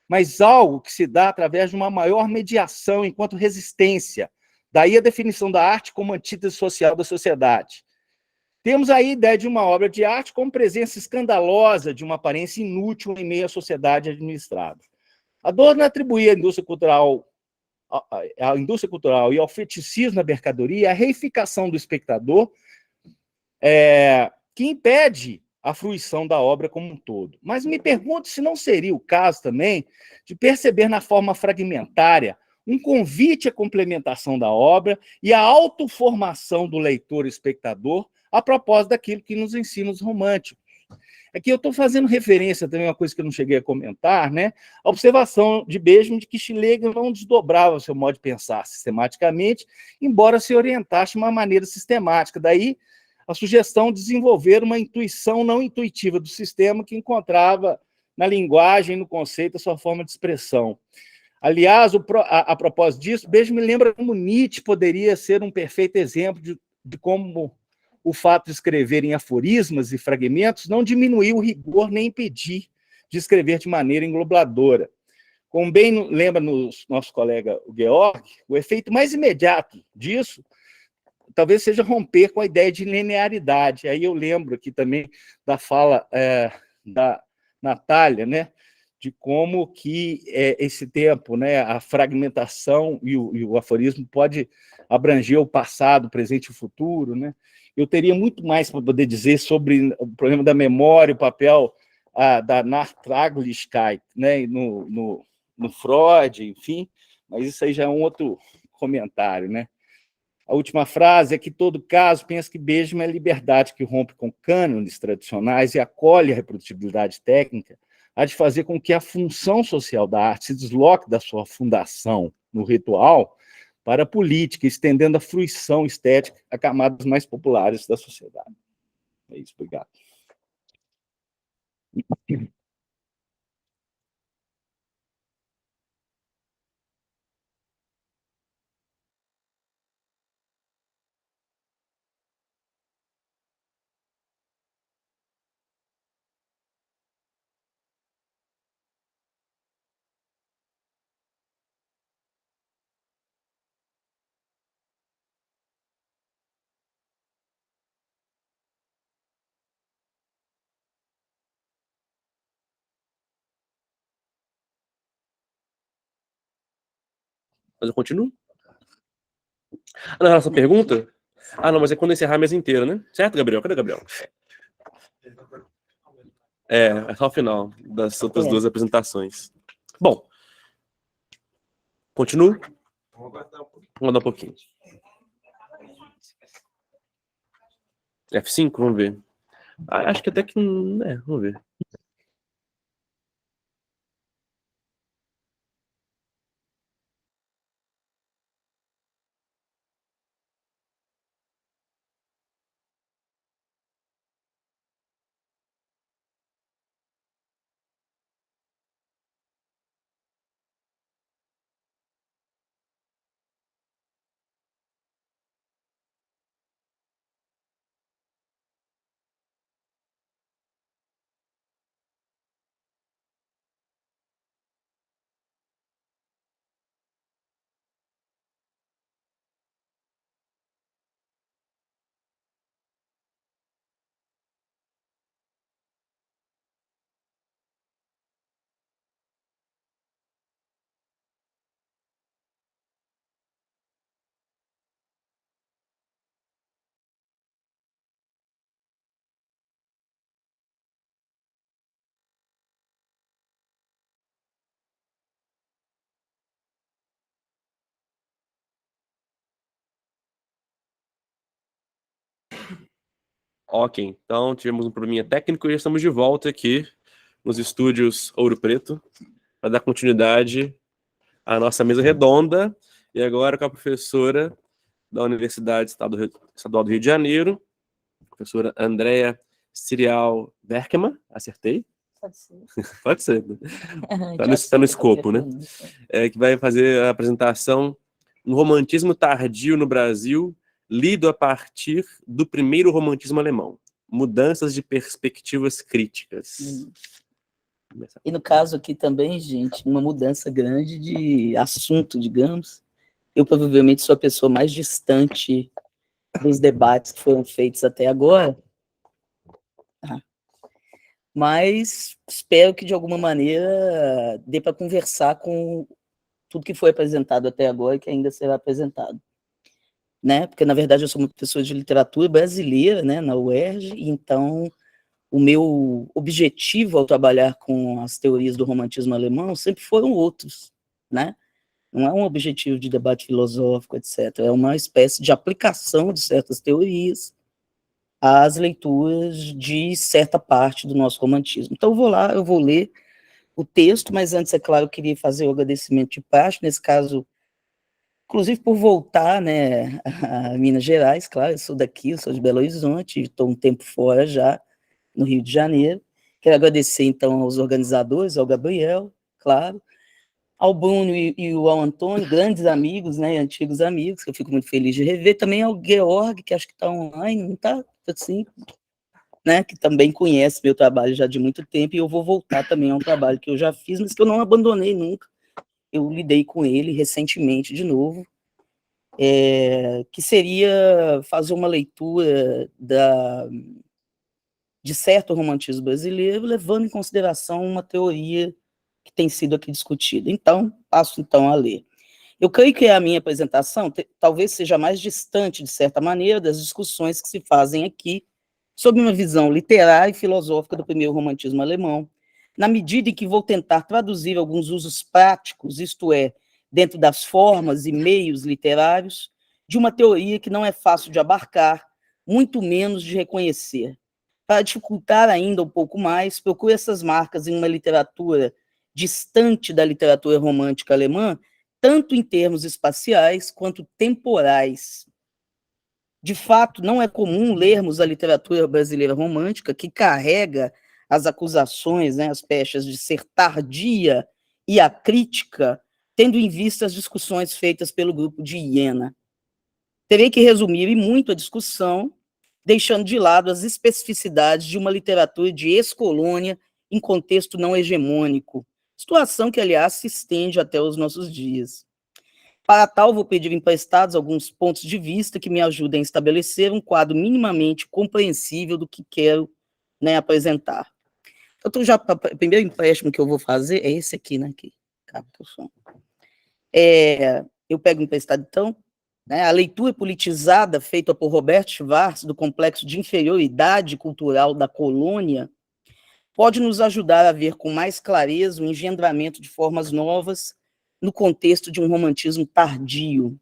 mas algo que se dá através de uma maior mediação enquanto resistência. Daí a definição da arte como antítese social da sociedade. Temos aí a ideia de uma obra de arte como presença escandalosa de uma aparência inútil em meio à sociedade administrada. Adorno atribuía à indústria cultural e ao feticismo da mercadoria a reificação do espectador, que impede a fruição da obra como um todo. Mas me pergunto se não seria o caso também de perceber na forma fragmentária um convite à complementação da obra e à autoformação do leitor-espectador a propósito daquilo que nos ensina os românticos. Aqui eu estou fazendo referência também a uma coisa que eu não cheguei a comentar, né? A observação de Benjamin de que Schlegel não desdobrava o seu modo de pensar sistematicamente, embora se orientasse de uma maneira sistemática. Daí a sugestão de desenvolver uma intuição não intuitiva do sistema que encontrava na linguagem, no conceito, a sua forma de expressão. Aliás, a propósito disso, Beijo me lembra como Nietzsche poderia ser um perfeito exemplo de como o fato de escrever em aforismas e fragmentos não diminuiu o rigor nem impedir de escrever de maneira englobadora. Como bem lembra nosso colega o Georg, o efeito mais imediato disso talvez seja romper com a ideia de linearidade. Aí eu lembro aqui também da fala da Natália, né, de como que esse tempo, né, a fragmentação e o aforismo pode abranger o passado, o presente e o futuro, né? Eu teria muito mais para poder dizer sobre o problema da memória, o papel da Nachtraglichkeit, né, no Freud, enfim, mas isso aí já é um outro comentário, né? A última frase é que todo caso pensa que Beijo é a liberdade que rompe com cânones tradicionais e acolhe a reprodutibilidade técnica, há de fazer com que a função social da arte se desloque da sua fundação no ritual para a política, estendendo a fruição estética a camadas mais populares da sociedade. É isso, obrigado. Mas eu continuo? Na relação à pergunta? Não, mas é quando encerrar a mesa inteira, né? Certo, Gabriel? Cadê o Gabriel? É só o final das outras duas apresentações. Bom, continuo? Vamos aguardar um pouquinho. F5, vamos ver. Acho que até que... vamos ver. Ok, então tivemos um probleminha técnico e já estamos de volta aqui nos estúdios Ouro Preto para dar continuidade à nossa mesa redonda e agora com a professora da Universidade Estadual do Rio de Janeiro, professora Andréa Cirial Berkman, acertei? Pode ser. Pode ser. Está no escopo, né? Que vai fazer a apresentação No Romantismo Tardio no Brasil, lido a partir do primeiro romantismo alemão. Mudanças de perspectivas críticas. E no caso aqui também, gente, uma mudança grande de assunto, digamos. Eu provavelmente sou a pessoa mais distante dos debates que foram feitos até agora. Mas espero que, de alguma maneira, dê para conversar com tudo que foi apresentado até agora e que ainda será apresentado. Né? Porque, na verdade, eu sou uma pessoa de literatura brasileira, né, na UERJ, e então o meu objetivo ao trabalhar com as teorias do romantismo alemão sempre foram outros, né? Não é um objetivo de debate filosófico, etc. É uma espécie de aplicação de certas teorias às leituras de certa parte do nosso romantismo. Então, eu vou ler o texto, mas antes, é claro, eu queria fazer o agradecimento de praxe, nesse caso, inclusive por voltar, né, a Minas Gerais, claro, eu sou daqui, eu sou de Belo Horizonte, estou um tempo fora já, no Rio de Janeiro, Quero agradecer, então, aos organizadores, ao Gabriel, claro, ao Bruno e ao Antônio, grandes amigos, né, antigos amigos, que eu fico muito feliz de rever, também ao Georg, que acho que está online, não está? Assim, né, que também conhece meu trabalho já de muito tempo, e eu vou voltar também a um trabalho que eu já fiz, mas que eu não abandonei nunca. Eu lidei com ele recentemente de novo, que seria fazer uma leitura de certo romantismo brasileiro, levando em consideração uma teoria que tem sido aqui discutida. Então, passo então a ler. Eu creio que a minha apresentação talvez seja mais distante, de certa maneira, das discussões que se fazem aqui sobre uma visão literária e filosófica do primeiro romantismo alemão, na medida em que vou tentar traduzir alguns usos práticos, isto é, dentro das formas e meios literários, de uma teoria que não é fácil de abarcar, muito menos de reconhecer. Para dificultar ainda um pouco mais, procuro essas marcas em uma literatura distante da literatura romântica alemã, tanto em termos espaciais quanto temporais. De fato, não é comum lermos a literatura brasileira romântica, que carrega as acusações, né, as pechas de ser tardia e acrítica, tendo em vista as discussões feitas pelo grupo de Iena. Terei que resumir e muito a discussão, deixando de lado as especificidades de uma literatura de ex-colônia em contexto não hegemônico, situação que, aliás, se estende até os nossos dias. Para tal, vou pedir emprestados alguns pontos de vista que me ajudem a estabelecer um quadro minimamente compreensível do que quero, né, apresentar. Então, o primeiro empréstimo que eu vou fazer é esse aqui, né, que capta o som. Eu pego emprestado, então, né, a leitura politizada feita por Robert Schwarz, do complexo de inferioridade cultural da colônia, pode nos ajudar a ver com mais clareza o engendramento de formas novas no contexto de um romantismo tardio.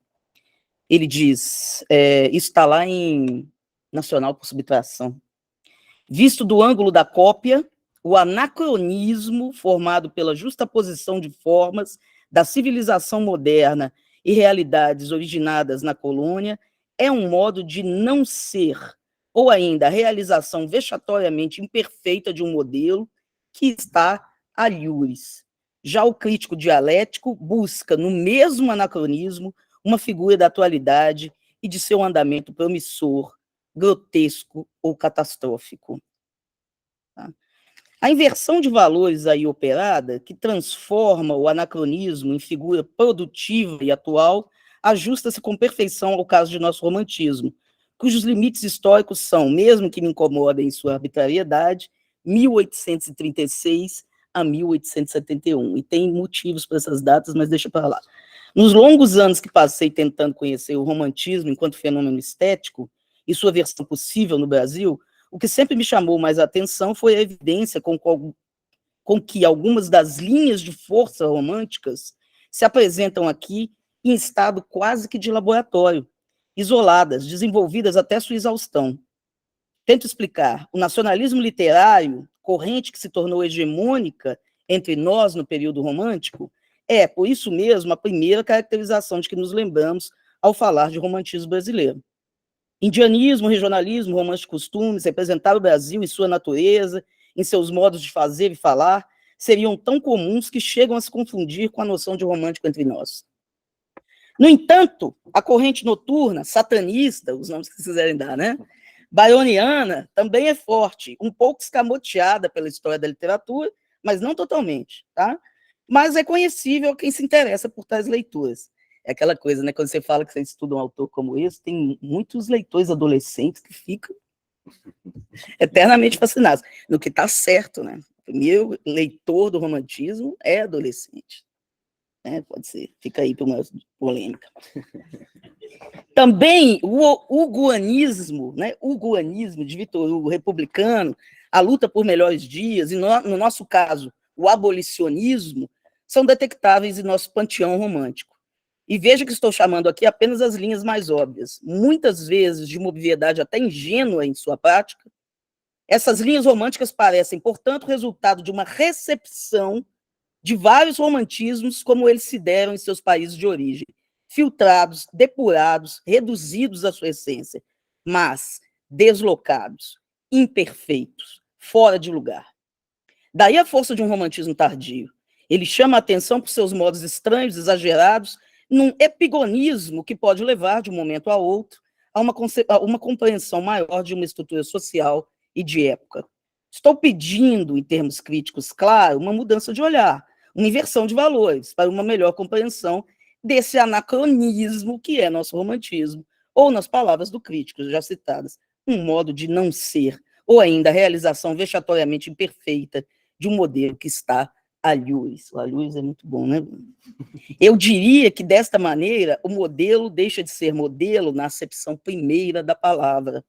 Ele diz, isso está lá em Nacional por Subtração. Visto do ângulo da cópia, o anacronismo formado pela justaposição de formas da civilização moderna e realidades originadas na colônia é um modo de não ser, ou ainda a realização vexatoriamente imperfeita de um modelo que está alhures. Já o crítico dialético busca, no mesmo anacronismo, uma figura da atualidade e de seu andamento promissor, grotesco ou catastrófico. Tá? A inversão de valores aí operada, que transforma o anacronismo em figura produtiva e atual, ajusta-se com perfeição ao caso de nosso romantismo, cujos limites históricos são, mesmo que me incomodem em sua arbitrariedade, 1836 a 1871. E tem motivos para essas datas, mas deixa para lá. Nos longos anos que passei tentando conhecer o romantismo enquanto fenômeno estético e sua versão possível no Brasil, o que sempre me chamou mais a atenção foi a evidência com que algumas das linhas de força românticas se apresentam aqui em estado quase que de laboratório, isoladas, desenvolvidas até sua exaustão. Tento explicar. O nacionalismo literário, corrente que se tornou hegemônica entre nós no período romântico, é, por isso mesmo, a primeira caracterização de que nos lembramos ao falar de romantismo brasileiro. Indianismo, regionalismo, romance de costumes, representar o Brasil em sua natureza, em seus modos de fazer e falar, seriam tão comuns que chegam a se confundir com a noção de romântico entre nós. No entanto, a corrente noturna, satanista, os nomes que vocês quiserem dar, né? Byroniana, também é forte, um pouco escamoteada pela história da literatura, mas não totalmente, tá? Mas é conhecível quem se interessa por tais leituras. É aquela coisa, né? Quando você fala que você estuda um autor como esse, tem muitos leitores adolescentes que ficam eternamente fascinados. No que está certo, né? O primeiro leitor do romantismo é adolescente. Né? Pode ser. Fica aí para uma polêmica. Também o hugoanismo, né? O hugoanismo de Victor Hugo, republicano, a luta por melhores dias, e no nosso caso, o abolicionismo, são detectáveis em nosso panteão romântico. E veja que estou chamando aqui apenas as linhas mais óbvias, muitas vezes de uma obviedade até ingênua em sua prática. Essas linhas românticas parecem, portanto, resultado de uma recepção de vários romantismos como eles se deram em seus países de origem, filtrados, depurados, reduzidos à sua essência, mas deslocados, imperfeitos, fora de lugar. Daí a força de um romantismo tardio. Ele chama a atenção por seus modos estranhos, exagerados, num epigonismo que pode levar, de um momento a outro, a uma compreensão maior de uma estrutura social e de época. Estou pedindo, em termos críticos, claro, uma mudança de olhar, uma inversão de valores, para uma melhor compreensão desse anacronismo que é nosso romantismo, ou, nas palavras do crítico já citadas, um modo de não ser, ou ainda a realização vexatoriamente imperfeita de um modelo que está a luz. A luz é muito bom, né? Eu diria que, desta maneira, o modelo deixa de ser modelo na acepção primeira da palavra,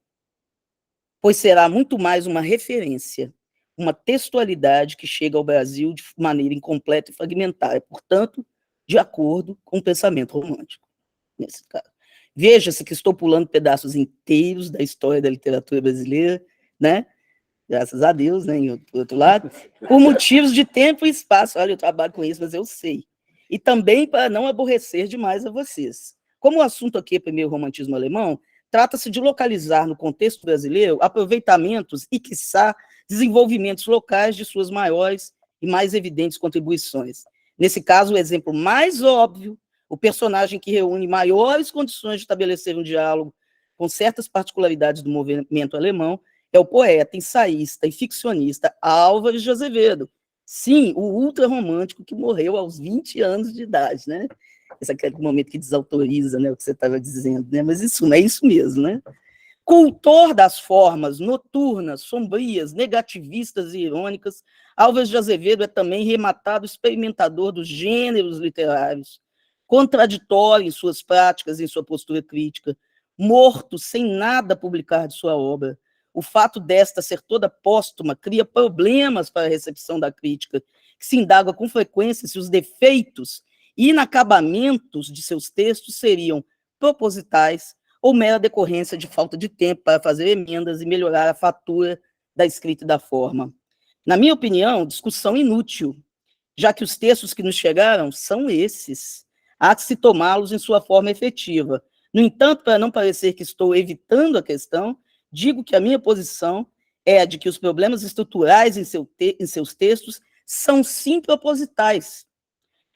pois será muito mais uma referência, uma textualidade que chega ao Brasil de maneira incompleta e fragmentária, portanto, de acordo com o pensamento romântico, nesse caso. Veja-se que estou pulando pedaços inteiros da história da literatura brasileira, né? Graças a Deus, né, em outro lado, por motivos de tempo e espaço. Olha, eu trabalho com isso, mas eu sei. E também para não aborrecer demais a vocês. Como o assunto aqui é primeiro romantismo alemão, trata-se de localizar no contexto brasileiro aproveitamentos e, quiçá, desenvolvimentos locais de suas maiores e mais evidentes contribuições. Nesse caso, o exemplo mais óbvio, o personagem que reúne maiores condições de estabelecer um diálogo com certas particularidades do movimento alemão, é o poeta, ensaísta e ficcionista Álvares de Azevedo. Sim, o ultrarromântico que morreu aos 20 anos de idade, né? Esse é aquele momento que desautoriza, né, o que você estava dizendo, né? Mas isso não é isso mesmo, né? Cultor das formas noturnas, sombrias, negativistas e irônicas, Álvares de Azevedo é também rematado experimentador dos gêneros literários, contraditório em suas práticas e em sua postura crítica, morto sem nada publicar de sua obra. O fato desta ser toda póstuma cria problemas para a recepção da crítica, que se indaga com frequência se os defeitos e inacabamentos de seus textos seriam propositais ou mera decorrência de falta de tempo para fazer emendas e melhorar a fatura da escrita e da forma. Na minha opinião, discussão inútil, já que os textos que nos chegaram são esses. Há que se tomá-los em sua forma efetiva. No entanto, para não parecer que estou evitando a questão, digo que a minha posição é a de que os problemas estruturais em seus textos são sim propositais,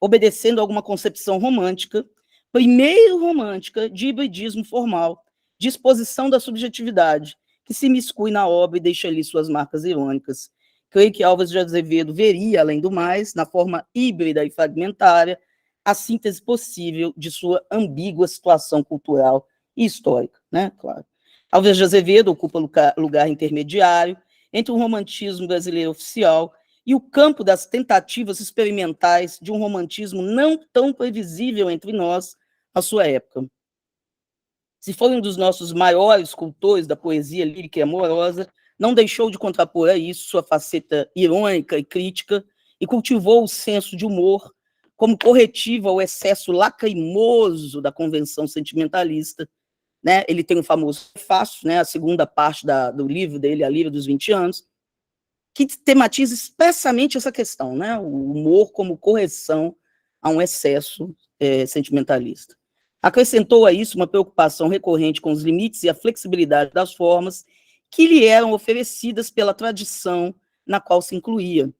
obedecendo a alguma concepção romântica, primeiro romântica, de hibridismo formal, de exposição da subjetividade, que se miscui na obra e deixa ali suas marcas irônicas. Creio que Álvares de Azevedo veria, além do mais, na forma híbrida e fragmentária, a síntese possível de sua ambígua situação cultural e histórica, né? Claro. Álvares de Azevedo ocupa lugar intermediário entre o romantismo brasileiro oficial e o campo das tentativas experimentais de um romantismo não tão previsível entre nós à sua época. Se foi um dos nossos maiores cultores da poesia lírica e amorosa, não deixou de contrapor a isso sua faceta irônica e crítica e cultivou o senso de humor como corretivo ao excesso lacrimoso da convenção sentimentalista, né? Ele tem um famoso prefácio, né? A segunda parte do livro dele, A Líria dos 20 Anos, que tematiza expressamente essa questão, né? O humor como correção a um excesso sentimentalista. Acrescentou a isso uma preocupação recorrente com os limites e a flexibilidade das formas que lhe eram oferecidas pela tradição na qual se incluía,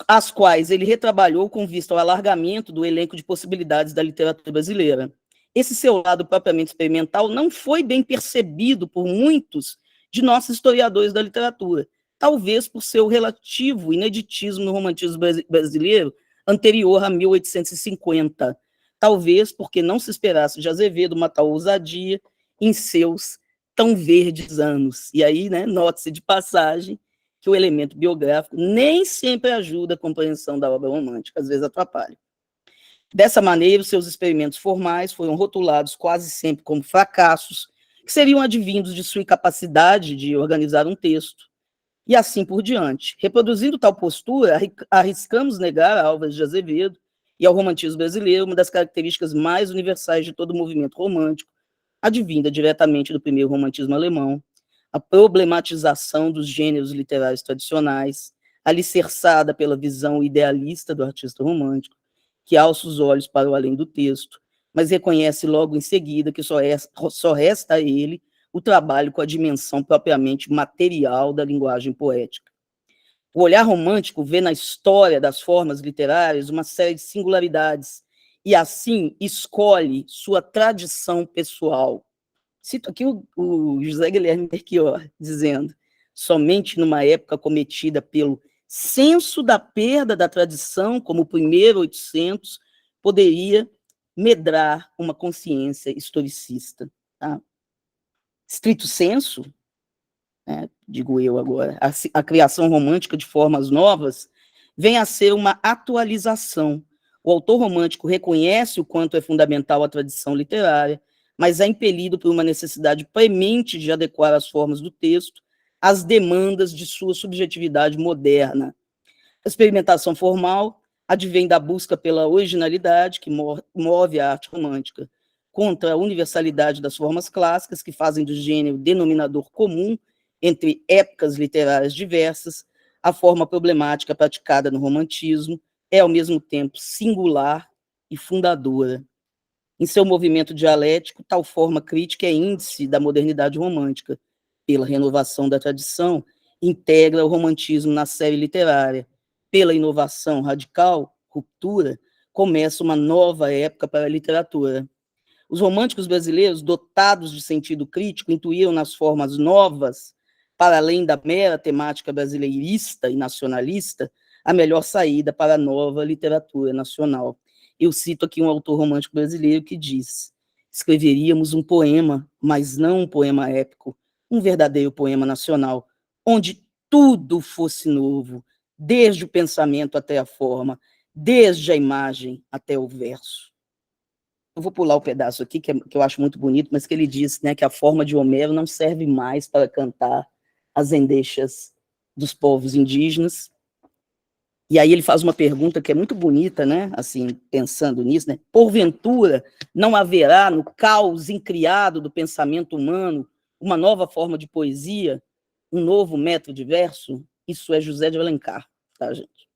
as quais ele retrabalhou com vista ao alargamento do elenco de possibilidades da literatura brasileira. Esse seu lado propriamente experimental não foi bem percebido por muitos de nossos historiadores da literatura, talvez por seu relativo ineditismo no romantismo brasileiro anterior a 1850, talvez porque não se esperasse de Azevedo uma tal ousadia em seus tão verdes anos. E aí, né, note-se de passagem que o elemento biográfico nem sempre ajuda a compreensão da obra romântica, às vezes atrapalha. Dessa maneira, os seus experimentos formais foram rotulados quase sempre como fracassos, que seriam advindos de sua incapacidade de organizar um texto, e assim por diante. Reproduzindo tal postura, arriscamos negar a Álvares de Azevedo e ao romantismo brasileiro uma das características mais universais de todo o movimento romântico, advinda diretamente do primeiro romantismo alemão, a problematização dos gêneros literários tradicionais, alicerçada pela visão idealista do artista romântico, que alça os olhos para o além do texto, mas reconhece logo em seguida que só resta a ele o trabalho com a dimensão propriamente material da linguagem poética. O olhar romântico vê na história das formas literárias uma série de singularidades e, assim, escolhe sua tradição pessoal. Cito aqui o José Guilherme Belchior, dizendo: somente numa época cometida pelo senso da perda da tradição, como o primeiro 800, poderia medrar uma consciência historicista. Tá? Stricto sensu, né, digo eu agora, a criação romântica de formas novas vem a ser uma atualização. O autor romântico reconhece o quanto é fundamental a tradição literária, mas é impelido por uma necessidade premente de adequar as formas do texto às demandas de sua subjetividade moderna. A experimentação formal advém da busca pela originalidade que move a arte romântica, contra a universalidade das formas clássicas, que fazem do gênero denominador comum entre épocas literárias diversas. A forma problemática praticada no romantismo é, ao mesmo tempo, singular e fundadora. Em seu movimento dialético, tal forma crítica é índice da modernidade romântica. Pela renovação da tradição, integra o romantismo na série literária. Pela inovação radical, ruptura, começa uma nova época para a literatura. Os românticos brasileiros, dotados de sentido crítico, intuíram nas formas novas, para além da mera temática brasileirista e nacionalista, a melhor saída para a nova literatura nacional. Eu cito aqui um autor romântico brasileiro que diz: escreveríamos um poema, mas não um poema épico, um verdadeiro poema nacional, onde tudo fosse novo, desde o pensamento até a forma, desde a imagem até o verso. Eu vou pular o pedaço aqui, que eu acho muito bonito, mas que ele diz, né, que a forma de Homero não serve mais para cantar as endechas dos povos indígenas. E aí ele faz uma pergunta que é muito bonita, né, assim, pensando nisso, né? Porventura, não haverá no caos incriado do pensamento humano uma nova forma de poesia, um novo método de verso? Isso é José de Alencar, tá, gente?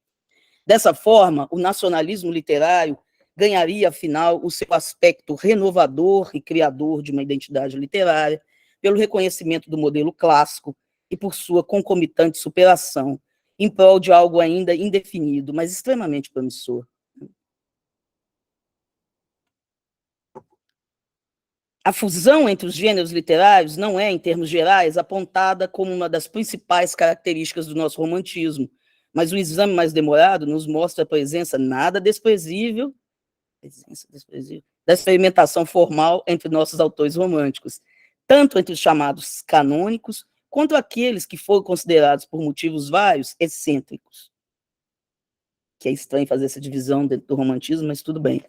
Dessa forma, o nacionalismo literário ganharia, afinal, o seu aspecto renovador e criador de uma identidade literária, pelo reconhecimento do modelo clássico e por sua concomitante superação, em prol de algo ainda indefinido, mas extremamente promissor. A fusão entre os gêneros literários não é, em termos gerais, apontada como uma das principais características do nosso romantismo, mas um exame mais demorado nos mostra a presença nada desprezível da experimentação formal entre nossos autores românticos, tanto entre os chamados canônicos, quanto aqueles que foram considerados, por motivos vários, excêntricos. Que é estranho fazer essa divisão dentro do romantismo, mas tudo bem.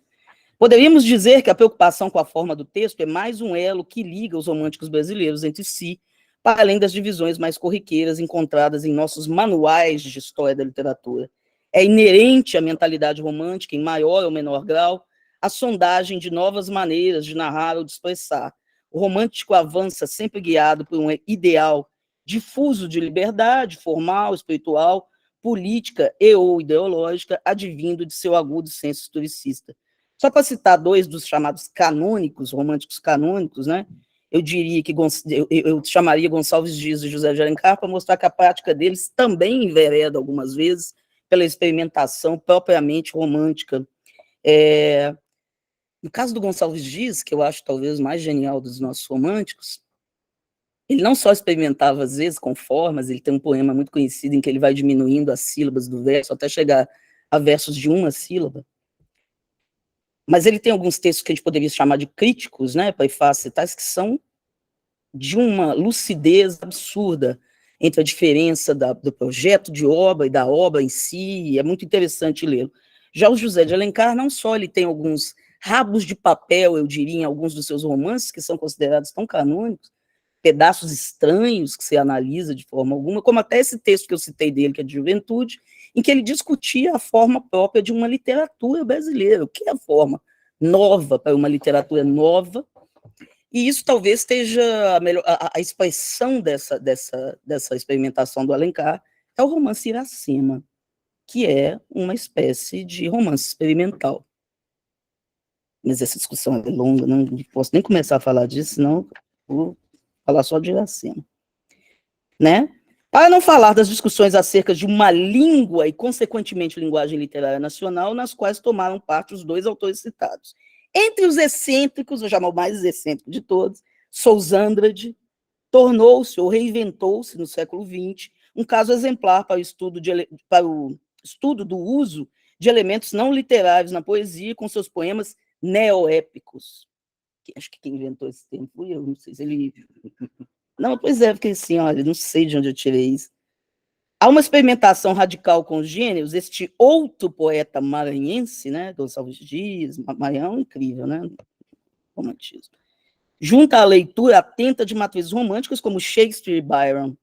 Poderíamos dizer que a preocupação com a forma do texto é mais um elo que liga os românticos brasileiros entre si, para além das divisões mais corriqueiras encontradas em nossos manuais de história da literatura. É inerente à mentalidade romântica, em maior ou menor grau, a sondagem de novas maneiras de narrar ou de expressar. O romântico avança sempre guiado por um ideal difuso de liberdade, formal, espiritual, política e ou ideológica, advindo de seu agudo senso historicista. Só para citar dois dos chamados canônicos, românticos canônicos, né? Eu diria que eu chamaria Gonçalves Dias e José de Alencar para mostrar que a prática deles também envereda algumas vezes pela experimentação propriamente romântica. No caso do Gonçalves Dias, que eu acho talvez o mais genial dos nossos românticos, ele não só experimentava, às vezes, com formas, ele tem um poema muito conhecido em que ele vai diminuindo as sílabas do verso até chegar a versos de uma sílaba, mas ele tem alguns textos que a gente poderia chamar de críticos, né, prefácios e tais, que são de uma lucidez absurda entre a diferença do projeto de obra e da obra em si, e é muito interessante lê-lo. Já o José de Alencar, não só ele tem alguns rabos de papel, eu diria, em alguns dos seus romances, que são considerados tão canônicos, pedaços estranhos que você analisa de forma alguma, como até esse texto que eu citei dele, que é de Juventude, em que ele discutia a forma própria de uma literatura brasileira, o que é a forma nova para uma literatura nova, e isso talvez esteja a expressão dessa experimentação do Alencar, é o romance Iracema, que é uma espécie de romance experimental. Mas essa discussão é longa, não posso nem começar a falar disso, senão vou falar só de Iracema. Né? Para não falar das discussões acerca de uma língua e, consequentemente, linguagem literária nacional, nas quais tomaram parte os dois autores citados. Entre os excêntricos, eu chamo o mais excêntrico de todos, Sousandrade, tornou-se ou reinventou-se no século XX um caso exemplar para o estudo do uso de elementos não literários na poesia com seus poemas neoépicos. Acho que quem inventou esse termo fui eu, não sei se ele... Não, pois é, porque assim, olha, não sei de onde eu tirei isso. Há uma experimentação radical com os gêneros, este outro poeta maranhense, né, Gonçalves Dias, Maranhão, incrível, né, romantismo, junta à leitura atenta de matrizes românticas como Shakespeare e Byron.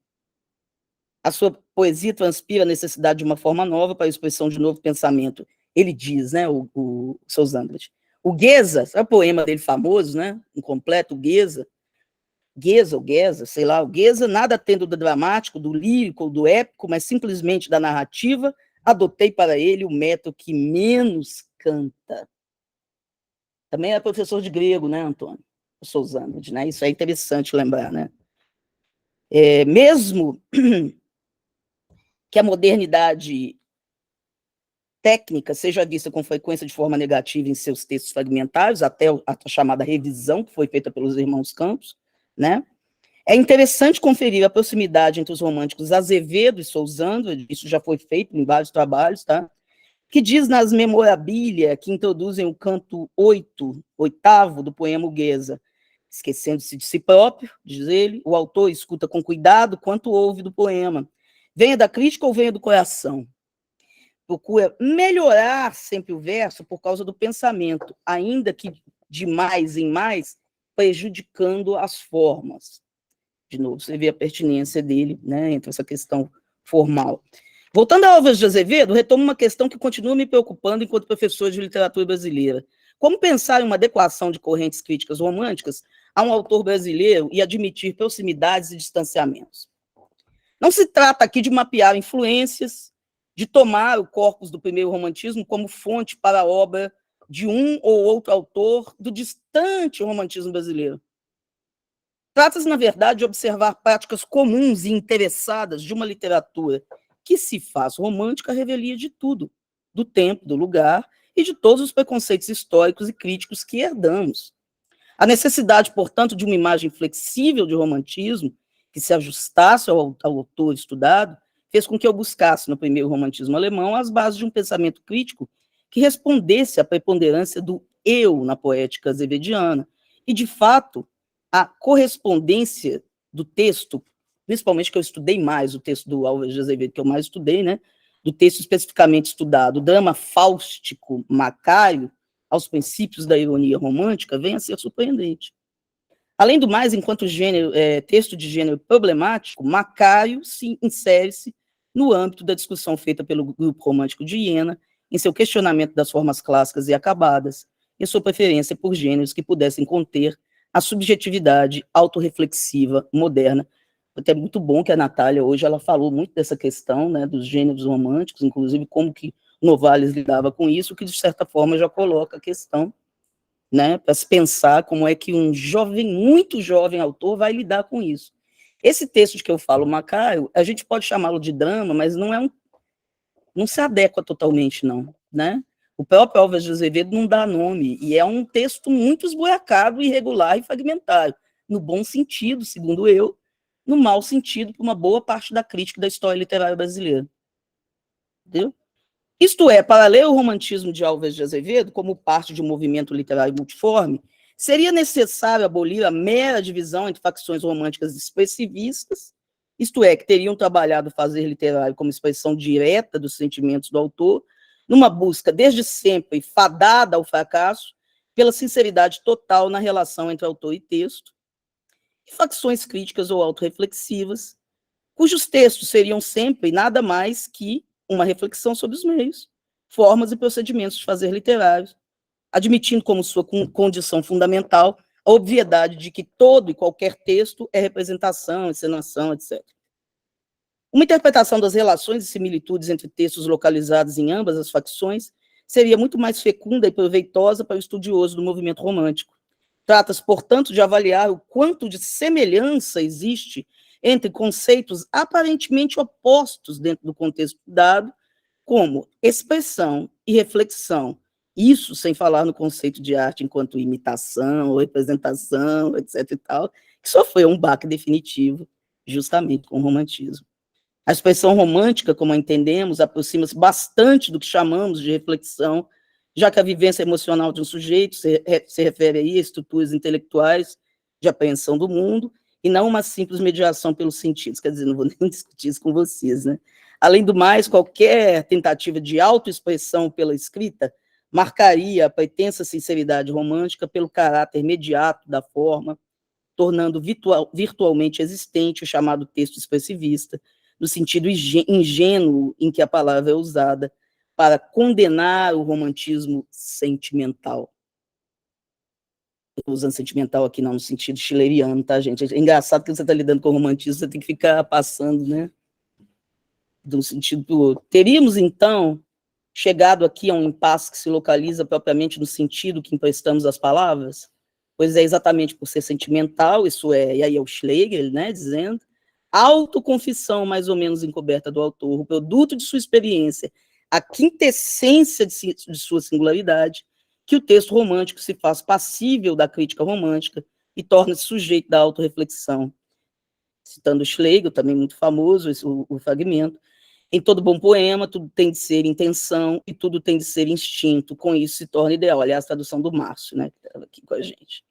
A sua poesia transpira a necessidade de uma forma nova para a expressão de novo pensamento. Ele diz, né, o Sousandrade. O Goethe, é o poema dele famoso, né, incompleto, o Goethe, sei lá, o Goethe, nada tendo do dramático, do lírico ou do épico, mas simplesmente da narrativa, adotei para ele o método que menos canta. Também é professor de grego, né, Antônio? Sousandrade, né? Isso é interessante lembrar, né? Mesmo que a modernidade técnica seja vista com frequência de forma negativa em seus textos fragmentários, até a chamada revisão que foi feita pelos irmãos Campos, né? É interessante conferir a proximidade entre os românticos Azevedo e Sousandrade, isso já foi feito em vários trabalhos, tá? Que diz nas Memorabilia, que introduzem o canto oitavo do poema Goethe, esquecendo-se de si próprio, diz ele, o autor escuta com cuidado quanto ouve do poema, venha da crítica ou venha do coração. Procura melhorar sempre o verso por causa do pensamento, ainda que de mais em mais, prejudicando as formas. De novo, você vê a pertinência dele, né, entre essa questão formal. Voltando a Álvares de Azevedo, retomo uma questão que continua me preocupando enquanto professor de literatura brasileira. Como pensar em uma adequação de correntes críticas românticas a um autor brasileiro e admitir proximidades e distanciamentos? Não se trata aqui de mapear influências, de tomar o corpus do primeiro romantismo como fonte para a obra de um ou outro autor do distante romantismo brasileiro. Trata-se, na verdade, de observar práticas comuns e interessadas de uma literatura que se faz romântica à revelia de tudo, do tempo, do lugar e de todos os preconceitos históricos e críticos que herdamos. A necessidade, portanto, de uma imagem flexível de romantismo, que se ajustasse ao autor estudado, fez com que eu buscasse, no primeiro romantismo alemão, as bases de um pensamento crítico que respondesse à preponderância do eu na poética azevediana. E, de fato, a correspondência do texto, principalmente que eu estudei mais, o texto do Álvares de Azevedo, que eu mais estudei, né, do texto especificamente estudado, o drama fáustico Macário, aos princípios da ironia romântica, vem a ser surpreendente. Além do mais, enquanto texto de gênero problemático, Macário insere-se no âmbito da discussão feita pelo grupo romântico de Iena, em seu questionamento das formas clássicas e acabadas, e sua preferência por gêneros que pudessem conter a subjetividade autorreflexiva moderna. Até muito bom que a Natália, hoje, ela falou muito dessa questão, né, dos gêneros românticos, inclusive como que Novalis lidava com isso, que, de certa forma, já coloca a questão, né, para se pensar como é que um jovem, muito jovem autor vai lidar com isso. Esse texto de que eu falo, Macário, a gente pode chamá-lo de drama, mas não se adequa totalmente, não, né? O próprio Álvares de Azevedo não dá nome, e é um texto muito esburacado, irregular e fragmentário, no bom sentido, segundo eu, no mau sentido, por uma boa parte da crítica da história literária brasileira. Entendeu? Isto é, para ler o romantismo de Álvares de Azevedo, como parte de um movimento literário multiforme, seria necessário abolir a mera divisão entre facções românticas expressivistas, isto é, que teriam trabalhado o fazer literário como expressão direta dos sentimentos do autor, numa busca desde sempre fadada ao fracasso, pela sinceridade total na relação entre autor e texto, e facções críticas ou autorreflexivas, cujos textos seriam sempre nada mais que uma reflexão sobre os meios, formas e procedimentos de fazer literários, admitindo como sua condição fundamental a obviedade de que todo e qualquer texto é representação, encenação, etc. Uma interpretação das relações e similitudes entre textos localizados em ambas as facções seria muito mais fecunda e proveitosa para o estudioso do movimento romântico. Trata-se, portanto, de avaliar o quanto de semelhança existe entre conceitos aparentemente opostos dentro do contexto dado, como expressão e reflexão. Isso sem falar no conceito de arte enquanto imitação, ou representação, etc. e tal, que sofreu um baque definitivo justamente com o romantismo. A expressão romântica, como a entendemos, aproxima-se bastante do que chamamos de reflexão, já que a vivência emocional de um sujeito se refere aí a estruturas intelectuais de apreensão do mundo, e não uma simples mediação pelos sentidos. Quer dizer, não vou nem discutir isso com vocês, né? Além do mais, qualquer tentativa de autoexpressão pela escrita marcaria a pretensa sinceridade romântica pelo caráter imediato da forma, tornando virtualmente existente o chamado texto expressivista, no sentido ingênuo em que a palavra é usada para condenar o romantismo sentimental. Estou usando sentimental aqui não no sentido schilleriano, tá, gente? É engraçado que você está lidando com o romantismo, você tem que ficar passando, né, de um sentido para o outro. Teríamos, então, chegado aqui a um impasse que se localiza propriamente no sentido que emprestamos às palavras? Pois é exatamente por ser sentimental, isso é, e aí é o Schlegel, né, dizendo, autoconfissão mais ou menos encoberta do autor, o produto de sua experiência, a quintessência de sua singularidade, que o texto romântico se faz passível da crítica romântica e torna-se sujeito da autorreflexão. Citando Schlegel, também muito famoso, o fragmento, em todo bom poema, tudo tem de ser intenção e tudo tem de ser instinto, com isso se torna ideal. Aliás, a tradução do Márcio, né, que estava aqui com a gente.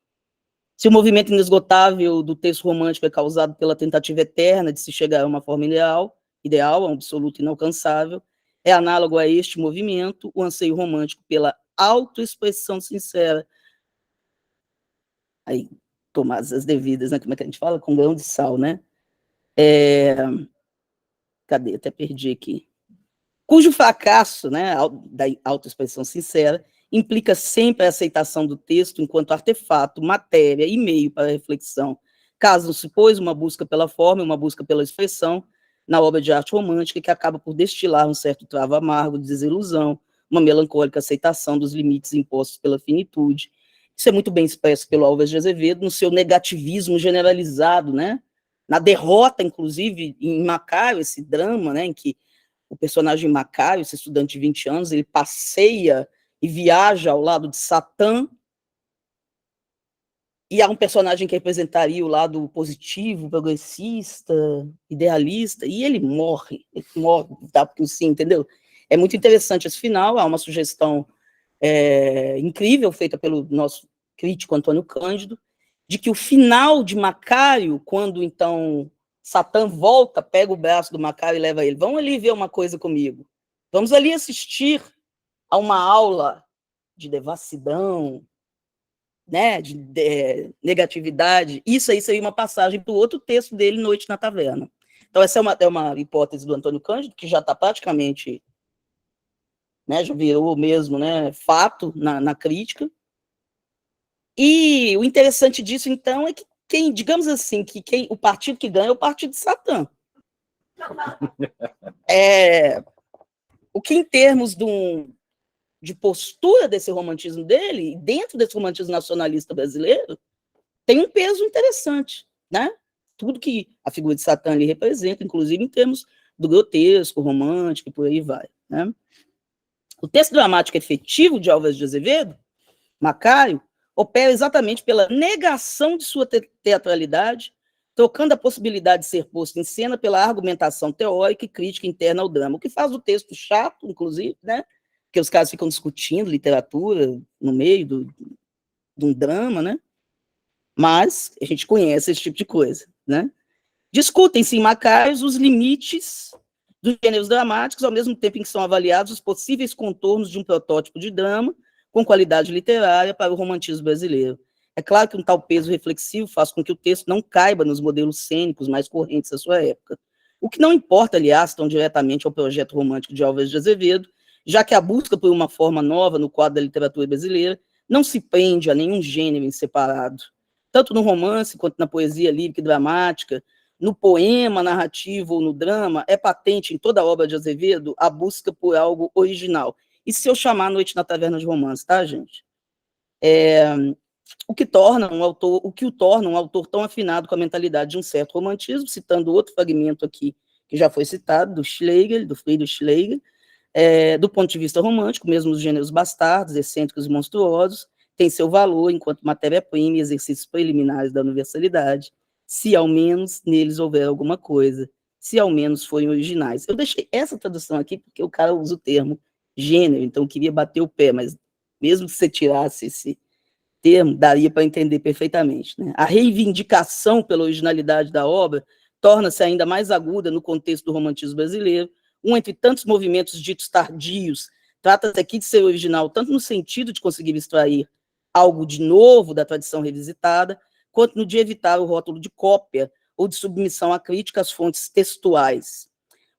Se o movimento inesgotável do texto romântico é causado pela tentativa eterna de se chegar a uma forma ideal, a um absoluto inalcançável, é análogo a este movimento o anseio romântico pela autoexpressão sincera. Aí, tomadas as devidas, né? Como é que a gente fala? Com grão de sal, né? Cadê? Até perdi aqui. Cujo fracasso, né, da autoexpressão sincera, implica sempre a aceitação do texto enquanto artefato, matéria e meio para a reflexão. Caso-se, pois, uma busca pela forma e uma busca pela expressão na obra de arte romântica, que acaba por destilar um certo travo amargo de desilusão, uma melancólica aceitação dos limites impostos pela finitude. Isso é muito bem expresso pelo Álvares de Azevedo no seu negativismo generalizado, né? Na derrota, inclusive, em Macário, esse drama, né, em que o personagem Macário, esse estudante de 20 anos, ele passeia e viaja ao lado de Satã, e há um personagem que representaria o lado positivo, progressista, idealista, e ele morre, tá, porque sim, entendeu? É muito interessante esse final, há uma sugestão incrível, feita pelo nosso crítico Antônio Cândido, de que o final de Macário, quando, então, Satã volta, pega o braço do Macário e leva ele, vamos ali ver uma coisa comigo, vamos ali assistir a uma aula de devassidão, né, de negatividade, isso aí seria uma passagem para o outro texto dele, Noite na Taverna. Então, essa é uma hipótese do Antônio Cândido, que já está praticamente, né, já virou mesmo, né, fato na crítica. E o interessante disso, então, é que digamos assim, o partido que ganha é o partido de Satã. O que, em termos de postura desse romantismo dele, dentro desse romantismo nacionalista brasileiro, tem um peso interessante, né? Tudo que a figura de Satã ali representa, inclusive em termos do grotesco, romântico, e por aí vai, né? O texto dramático efetivo de Álvares de Azevedo, Macário, opera exatamente pela negação de sua teatralidade, trocando a possibilidade de ser posto em cena pela argumentação teórica e crítica interna ao drama, o que faz o texto chato, inclusive, né? Porque os caras ficam discutindo literatura no meio de um drama, né? Mas a gente conhece esse tipo de coisa, né? Discutem-se em Macários os limites dos gêneros dramáticos, ao mesmo tempo em que são avaliados os possíveis contornos de um protótipo de drama com qualidade literária para o romantismo brasileiro. É claro que um tal peso reflexivo faz com que o texto não caiba nos modelos cênicos mais correntes da sua época, o que não importa, aliás, tão diretamente ao projeto romântico de Álvares de Azevedo, já que a busca por uma forma nova no quadro da literatura brasileira não se prende a nenhum gênero em separado. Tanto no romance quanto na poesia lírica e dramática, no poema narrativo ou no drama, é patente em toda a obra de Azevedo a busca por algo original. E se eu chamar Noite na Taverna de Romance, tá, gente? o que torna um autor tão afinado com a mentalidade de um certo romantismo, citando outro fragmento aqui, que já foi citado, do Friedrich Schlegel, do ponto de vista romântico, mesmo os gêneros bastardos, excêntricos e monstruosos, tem seu valor enquanto matéria-prima e exercícios preliminares da universalidade, se ao menos neles houver alguma coisa, se ao menos forem originais. Eu deixei essa tradução aqui porque o cara usa o termo gênero, então eu queria bater o pé, mas mesmo que você tirasse esse termo, daria para entender perfeitamente, né? A reivindicação pela originalidade da obra torna-se ainda mais aguda no contexto do romantismo brasileiro, entre tantos movimentos ditos tardios. Trata-se aqui de ser original, tanto no sentido de conseguir extrair algo de novo da tradição revisitada, quanto no de evitar o rótulo de cópia ou de submissão à crítica às fontes textuais.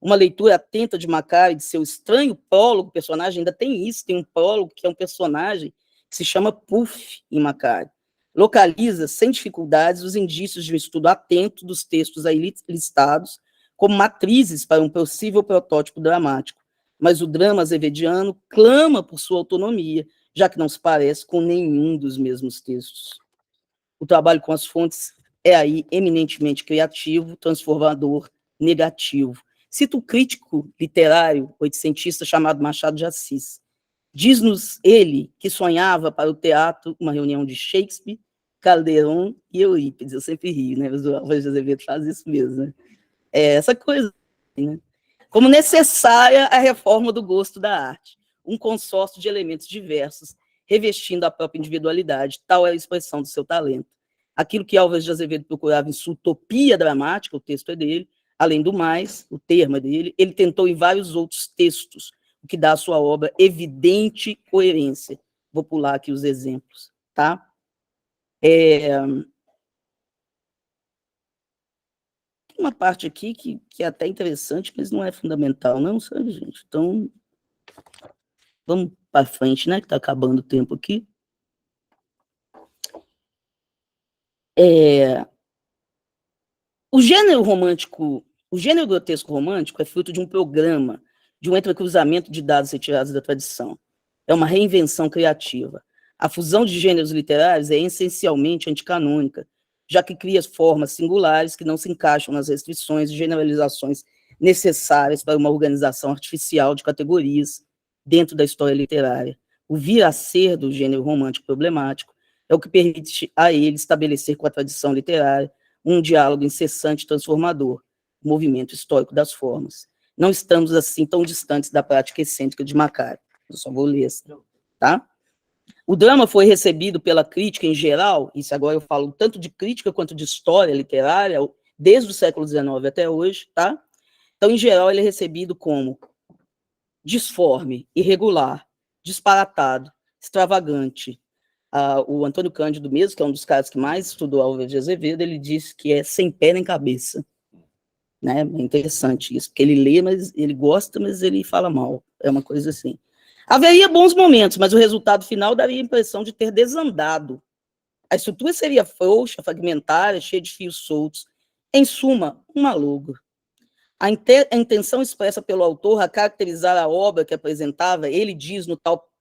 Uma leitura atenta de Macari, de seu estranho prólogo, personagem ainda tem isso, tem um prólogo que é um personagem que se chama Puff em Macari. Localiza, sem dificuldades, os indícios de um estudo atento dos textos aí listados como matrizes para um possível protótipo dramático, mas o drama azevediano clama por sua autonomia, já que não se parece com nenhum dos mesmos textos. O trabalho com as fontes é aí eminentemente criativo, transformador, negativo. Cito o crítico literário oitocentista chamado Machado de Assis. Diz-nos ele que sonhava para o teatro uma reunião de Shakespeare, Calderon e Eurípides. Eu sempre rio, né? O Álvares de Azevedo faz isso mesmo, né? Essa coisa, né? Como necessária a reforma do gosto da arte, um consórcio de elementos diversos, revestindo a própria individualidade, tal é a expressão do seu talento. Aquilo que Álvares de Azevedo procurava em sua utopia dramática, o texto é dele, além do mais, o termo é dele, ele tentou em vários outros textos, o que dá à sua obra evidente coerência. Vou pular aqui os exemplos, tá? Uma parte aqui que é até interessante, mas não é fundamental, não, sabe, gente? Então, vamos para frente, né, que está acabando o tempo aqui. O gênero grotesco romântico é fruto de um programa, de um entrecruzamento de dados retirados da tradição. É uma reinvenção criativa. A fusão de gêneros literários é essencialmente anticanônica, já que cria formas singulares que não se encaixam nas restrições e generalizações necessárias para uma organização artificial de categorias dentro da história literária. O vir a ser do gênero romântico problemático é o que permite a ele estabelecer com a tradição literária um diálogo incessante e transformador, o movimento histórico das formas. Não estamos, assim, tão distantes da prática excêntrica de Macari. Eu só vou ler, tá? O drama foi recebido pela crítica em geral, isso agora eu falo tanto de crítica quanto de história literária, desde o século XIX até hoje, tá? Então, em geral, ele é recebido como disforme, irregular, disparatado, extravagante. O Antônio Cândido mesmo, que é um dos caras que mais estudou Álvares de Azevedo, ele disse que é sem pé nem cabeça. Né? É interessante isso, porque ele lê, mas ele gosta, mas ele fala mal. É uma coisa assim. Haveria bons momentos, mas o resultado final daria a impressão de ter desandado. A estrutura seria frouxa, fragmentária, cheia de fios soltos. Em suma, um malogro. A intenção expressa pelo autor a caracterizar a obra que apresentava, ele diz no tal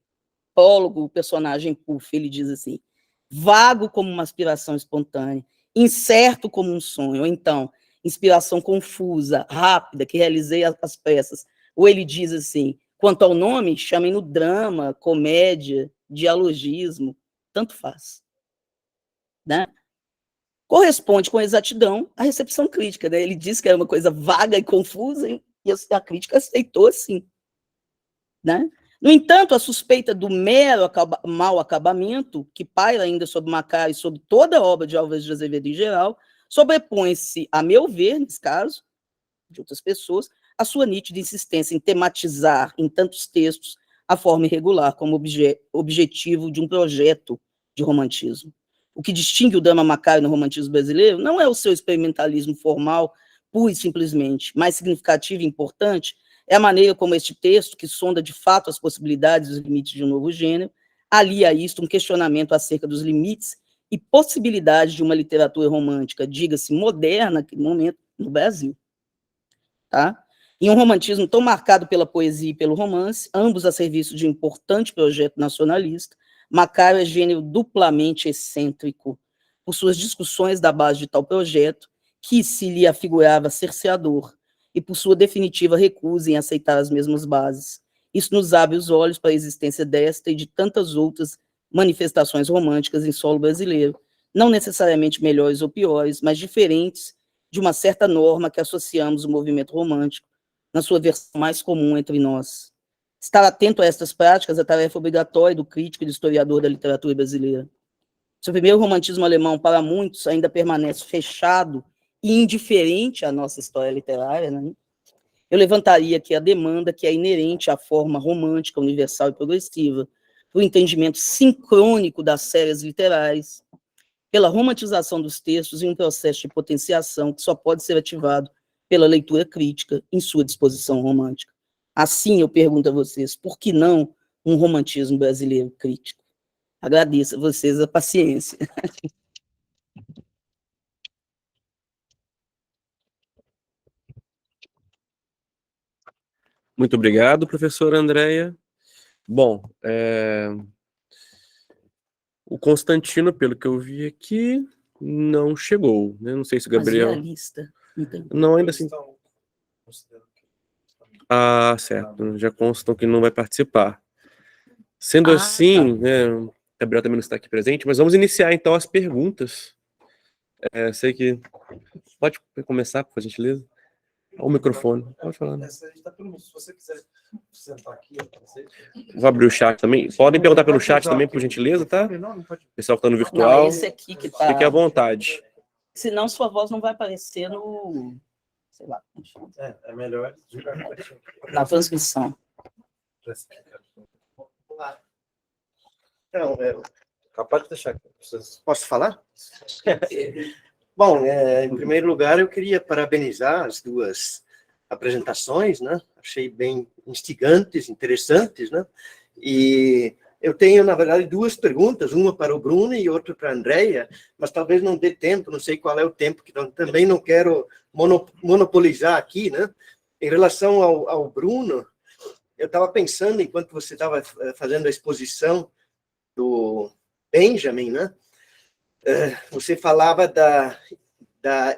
prólogo, o personagem Puff, ele diz assim, vago como uma aspiração espontânea, incerto como um sonho, ou então, inspiração confusa, rápida, que realizei às pressas. Ou ele diz assim, quanto ao nome, chamem-no drama, comédia, dialogismo, tanto faz. Né? Corresponde com exatidão à recepção crítica. Né? Ele disse que era uma coisa vaga e confusa, e a crítica aceitou assim. Né? No entanto, a suspeita do mero mau acabamento, que paira ainda sobre Macari e sobre toda a obra de Álvares de Azevedo em geral, sobrepõe-se, a meu ver, nesse caso, de outras pessoas, a sua nítida insistência em tematizar em tantos textos a forma irregular como objetivo de um projeto de romantismo. O que distingue o drama Macari no romantismo brasileiro não é o seu experimentalismo formal, pura e simplesmente, mais significativo e importante é a maneira como este texto, que sonda de fato as possibilidades e os limites de um novo gênero, alia a isto um questionamento acerca dos limites e possibilidades de uma literatura romântica, diga-se moderna, naquele momento, no Brasil. Tá? Em um romantismo tão marcado pela poesia e pelo romance, ambos a serviço de um importante projeto nacionalista, Macário é gênero duplamente excêntrico, por suas discussões da base de tal projeto, que se lhe afigurava cerceador, e por sua definitiva recusa em aceitar as mesmas bases. Isso nos abre os olhos para a existência desta e de tantas outras manifestações românticas em solo brasileiro, não necessariamente melhores ou piores, mas diferentes de uma certa norma que associamos ao movimento romântico, na sua versão mais comum entre nós. Estar atento a estas práticas é a tarefa obrigatória do crítico e do historiador da literatura brasileira. Se o primeiro romantismo alemão, para muitos, ainda permanece fechado e indiferente à nossa história literária, né? Eu levantaria aqui a demanda que é inerente à forma romântica, universal e progressiva, do entendimento sincrônico das séries literárias, pela romantização dos textos em um processo de potenciação que só pode ser ativado pela leitura crítica em sua disposição romântica. Assim, eu pergunto a vocês, por que não um romantismo brasileiro crítico? Agradeço a vocês a paciência. Muito obrigado, professora Andréia. Bom, o Constantino, pelo que eu vi aqui, não chegou, né? Não sei se o Gabriel... Mas e a lista? Não, ainda assim... Ah, certo. Já constam que não vai participar. Sendo assim, tá. né, o Gabriel também não está aqui presente, mas vamos iniciar, então, as perguntas. Sei que... Pode começar, por gentileza? O microfone. Pode falar. Né? Se você quiser sentar aqui... Vou abrir o chat também. Podem perguntar pelo chat também, por gentileza, tá? Pessoal que está no virtual. Não, esse aqui que tá... Fique à vontade. Senão sua voz não vai aparecer no... Sei lá. É melhor... Na transcrição. Não, capaz de deixar. Posso falar? Bom, em primeiro lugar, eu queria parabenizar as duas apresentações, né? Achei bem instigantes, interessantes, né? E eu tenho, na verdade, duas perguntas, uma para o Bruno e outra para a Andréia, mas talvez não dê tempo, não sei qual é o tempo, que também não quero monopolizar aqui, né? Em relação ao Bruno, eu estava pensando, enquanto você estava fazendo a exposição do Benjamin, né? Você falava da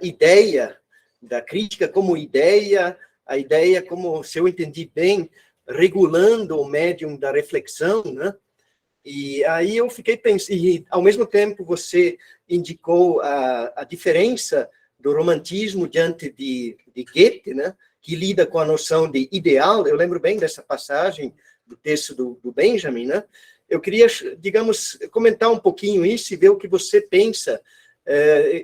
ideia, da crítica como ideia, a ideia como, se eu entendi bem, regulando o médium da reflexão, né? E aí eu fiquei pensando, e ao mesmo tempo você indicou a diferença do romantismo diante de Goethe, né? Que lida com a noção de ideal. Eu lembro bem dessa passagem do texto do Benjamin, né? Eu queria, digamos, comentar um pouquinho isso e ver o que você pensa.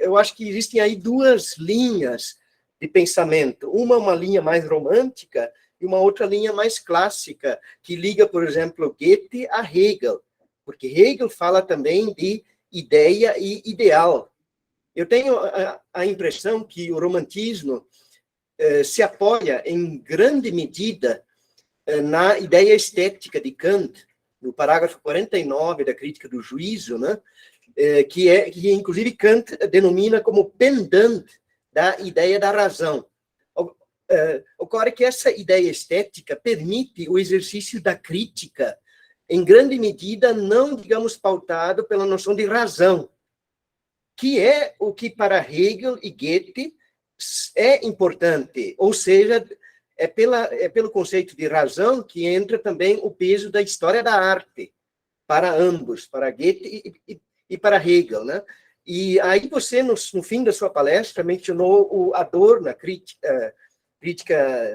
Eu acho que existem aí duas linhas de pensamento. Uma linha mais romântica e uma outra linha mais clássica, que liga, por exemplo, Goethe a Hegel, porque Hegel fala também de ideia e ideal. Eu tenho a impressão que o romantismo se apoia, em grande medida, na ideia estética de Kant, no parágrafo 49 da Crítica do Juízo, né? Que inclusive Kant denomina como pendante da ideia da razão. Ocorre que essa ideia estética permite o exercício da crítica, em grande medida, não, digamos, pautado pela noção de razão, que é o que para Hegel e Goethe é importante, ou seja, é pelo conceito de razão que entra também o peso da história da arte, para ambos, para Goethe e para Hegel, né? E aí você, no fim da sua palestra, mencionou o Adorno, a crítica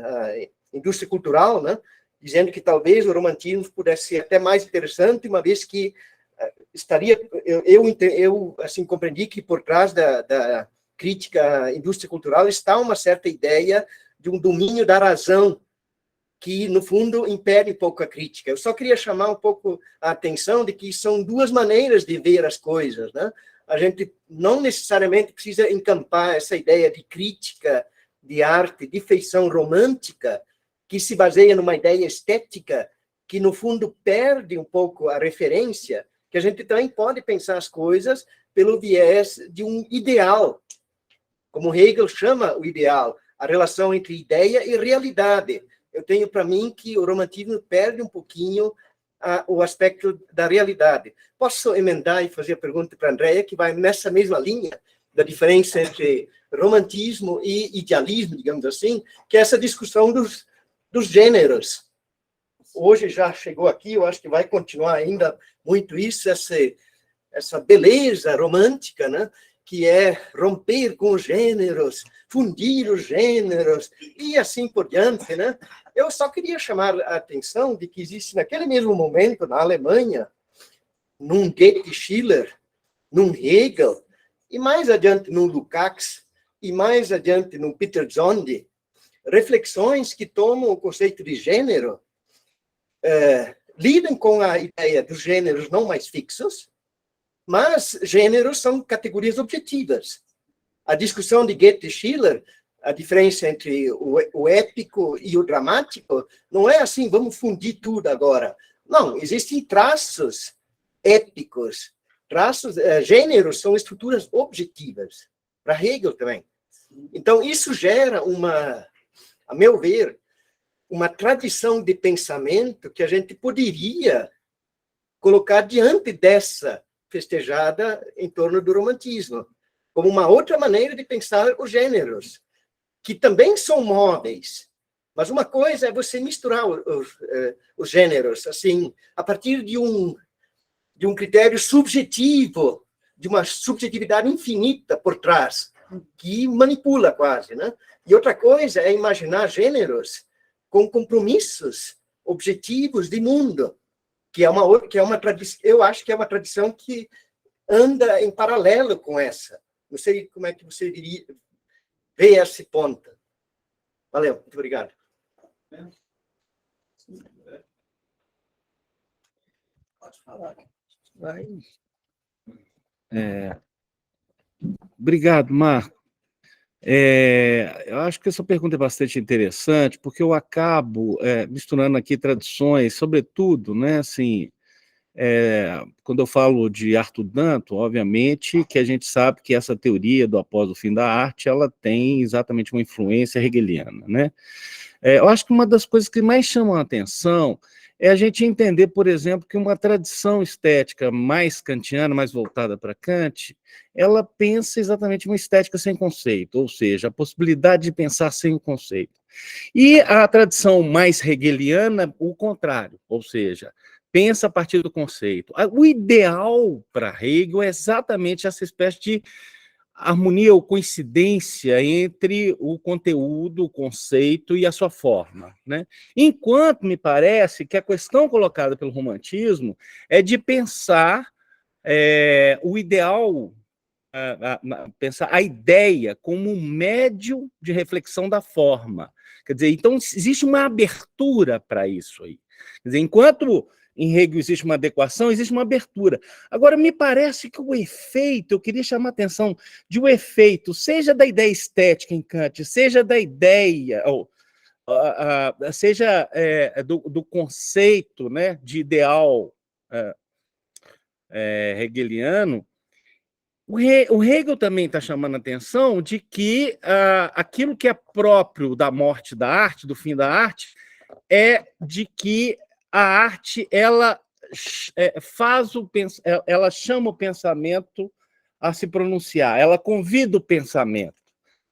à indústria cultural, né? Dizendo que talvez o romantismo pudesse ser até mais interessante, uma vez que estaria... Eu assim, compreendi que por trás da crítica à indústria cultural está uma certa ideia de um domínio da razão, que, no fundo, impede um pouco a crítica. Eu só queria chamar um pouco a atenção de que são duas maneiras de ver as coisas, né? A gente não necessariamente precisa encampar essa ideia de crítica, de arte, de feição romântica, que se baseia numa ideia estética, que, no fundo, perde um pouco a referência, que a gente também pode pensar as coisas pelo viés de um ideal, como Hegel chama o ideal, a relação entre ideia e realidade. Eu tenho para mim que o romantismo perde um pouquinho o aspecto da realidade. Posso emendar e fazer a pergunta para a Andrea, que vai nessa mesma linha da diferença entre romantismo e idealismo, digamos assim, que é essa discussão dos gêneros. Hoje já chegou aqui, eu acho que vai continuar ainda muito isso, essa beleza romântica, né? Que é romper com os gêneros, fundir os gêneros, e assim por diante, né? Eu só queria chamar a atenção de que existe, naquele mesmo momento, na Alemanha, num Goethe Schiller, num Hegel, e mais adiante num Lukács, e mais adiante num Peter Zonde, reflexões que tomam o conceito de gênero, lidam com a ideia dos gêneros não mais fixos, mas gêneros são categorias objetivas. A discussão de Goethe e Schiller, a diferença entre o épico e o dramático, não é assim, vamos fundir tudo agora. Não, existem traços épicos, gêneros são estruturas objetivas, para Hegel também. Então, isso gera a meu ver, uma tradição de pensamento que a gente poderia colocar diante dessa festejada em torno do romantismo, como uma outra maneira de pensar os gêneros, que também são móveis. Mas uma coisa é você misturar os gêneros, assim, a partir de um critério subjetivo, de uma subjetividade infinita por trás, que manipula quase, né? E outra coisa é imaginar gêneros com compromissos objetivos de mundo, que é uma tradição, eu acho que é uma tradição que anda em paralelo com essa. Não sei como é que você vê esse ponto. Valeu, muito obrigado. Pode falar. Vai. Obrigado, Marco. Eu acho que essa pergunta é bastante interessante, porque eu acabo misturando aqui tradições, sobretudo, né, assim, quando eu falo de Arthur Danto, obviamente que a gente sabe que essa teoria do após o fim da arte, ela tem exatamente uma influência hegeliana, né? Eu acho que uma das coisas que mais chamam a atenção é a gente entender, por exemplo, que uma tradição estética mais kantiana, mais voltada para Kant, ela pensa exatamente uma estética sem conceito, ou seja, a possibilidade de pensar sem o conceito. E a tradição mais hegeliana, o contrário, ou seja, pensa a partir do conceito. O ideal para Hegel é exatamente essa espécie de harmonia ou coincidência entre o conteúdo, o conceito e a sua forma, né? Enquanto me parece que a questão colocada pelo romantismo é de pensar o ideal, pensar a ideia como um médio de reflexão da forma. Quer dizer, então existe uma abertura para isso aí. Quer dizer, enquanto em Hegel existe uma adequação, existe uma abertura. Agora, me parece que o efeito, eu queria chamar a atenção de um efeito, seja da ideia estética em Kant, seja da ideia, seja do conceito, né, de ideal hegeliano, o Hegel também está chamando a atenção de que aquilo que é próprio da morte da arte, do fim da arte, é de que a arte ela ela chama o pensamento a se pronunciar, ela convida o pensamento,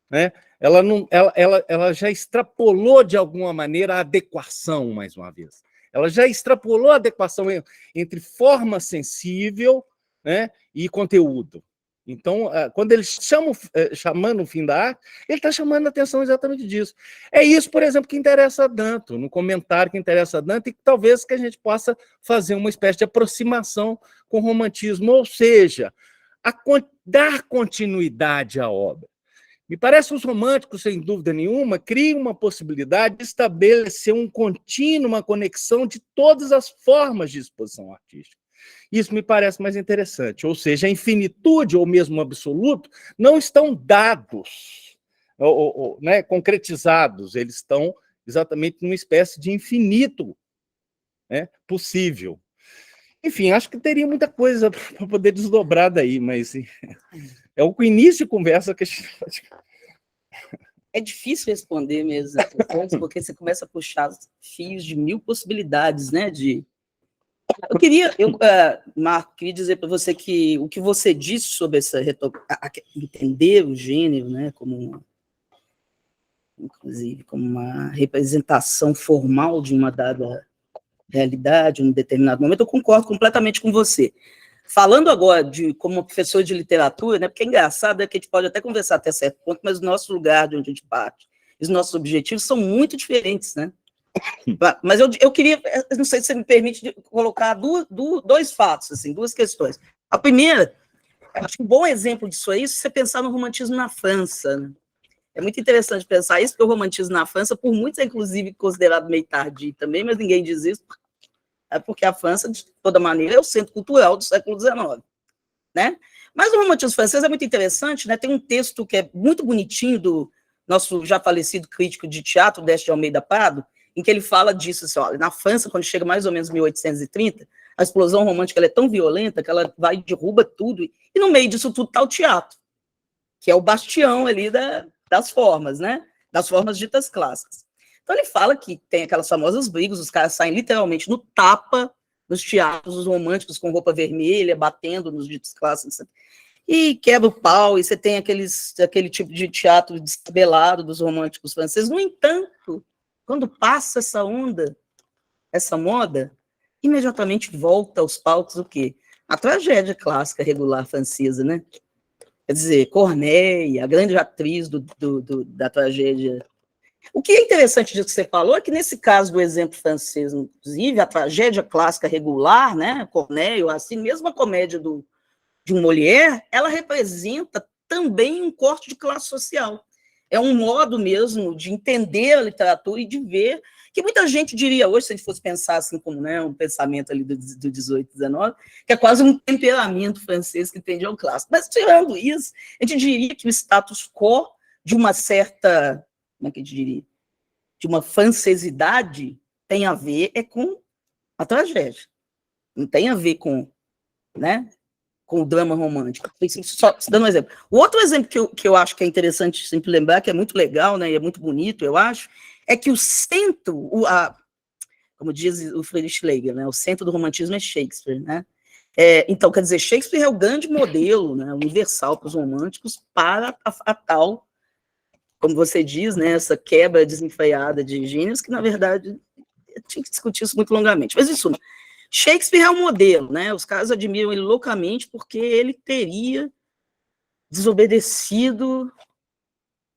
né? Ela já extrapolou de alguma maneira a adequação, mais uma vez. Ela já extrapolou a adequação entre forma sensível, né, e conteúdo. Então, quando ele chamando o fim da arte, ele está chamando a atenção exatamente disso. É isso, por exemplo, que interessa a Danto, no comentário que interessa a Danto, e que talvez que a gente possa fazer uma espécie de aproximação com o romantismo, ou seja, dar continuidade à obra. Me parece que os românticos, sem dúvida nenhuma, criam uma possibilidade de estabelecer um contínuo, uma conexão de todas as formas de exposição artística. Isso me parece mais interessante, ou seja, a infinitude ou mesmo o absoluto não estão dados, né, concretizados, eles estão exatamente numa espécie de infinito, né, possível. Enfim, acho que teria muita coisa para poder desdobrar daí, mas é o início de conversa que a gente pode... É difícil responder mesmo, porque você começa a puxar fios de mil possibilidades, né, de Marco, queria dizer para você que o que você disse sobre essa entender o gênero, né, inclusive como uma representação formal de uma dada realidade, em um determinado momento, eu concordo completamente com você. Falando agora como professor de literatura, né, porque é engraçado, que a gente pode até conversar até certo ponto, mas o nosso lugar de onde a gente parte, os nossos objetivos são muito diferentes, né? Mas eu queria, não sei se você me permite colocar dois fatos, assim, duas questões. A primeira, acho que um bom exemplo disso aí, se você pensar no romantismo na França, né? É muito interessante pensar isso, porque o romantismo na França, por muitos é inclusive considerado meio tardio também, mas ninguém diz isso, é porque a França, de toda maneira, é o centro cultural do século XIX, né? Mas o romantismo francês é muito interessante, né? Tem um texto que é muito bonitinho do nosso já falecido crítico de teatro, Décio de Almeida Prado, em que ele fala disso, assim, olha, na França, quando chega mais ou menos 1830, a explosão romântica ela é tão violenta que ela vai e derruba tudo, e no meio disso tudo está o teatro, que é o bastião ali das formas, né? Das formas ditas clássicas. Então ele fala que tem aquelas famosas brigas, os caras saem literalmente no tapa, nos teatros, os românticos com roupa vermelha, batendo nos ditos clássicos, e quebra o pau, e você tem aquele tipo de teatro descabelado dos românticos franceses. No entanto, quando passa essa onda, essa moda, imediatamente volta aos palcos o quê? A tragédia clássica regular francesa, né? Quer dizer, Corneille, a grande atriz da tragédia. O que é interessante disso que você falou é que, nesse caso do exemplo francês, inclusive, a tragédia clássica regular, né, Corneille, assim, mesmo a comédia de um Molière, ela representa também um corte de classe social. É um modo mesmo de entender a literatura e de ver, que muita gente diria hoje, se a gente fosse pensar assim como, né, um pensamento ali do 18, 19, que é quase um temperamento francês que tende ao clássico. Mas, tirando isso, a gente diria que o status quo de uma certa, como é que a gente diria, de uma francesidade tem a ver com a tragédia. Não tem a ver com, né, com o drama romântico. Só dando um exemplo. O outro exemplo que eu acho que é interessante sempre lembrar, que é muito legal, né, e é muito bonito, eu acho, é que o centro, como diz o Friedrich Schlegel, né, o centro do romantismo é Shakespeare, né? Então, quer dizer, Shakespeare é o grande modelo, né, universal para os românticos, para a tal, como você diz, né, essa quebra desenfreada de gêneros, que, na verdade, eu tinha que discutir isso muito longamente. Mas, isso, Shakespeare é um modelo, né? Os caras admiram ele loucamente porque ele teria desobedecido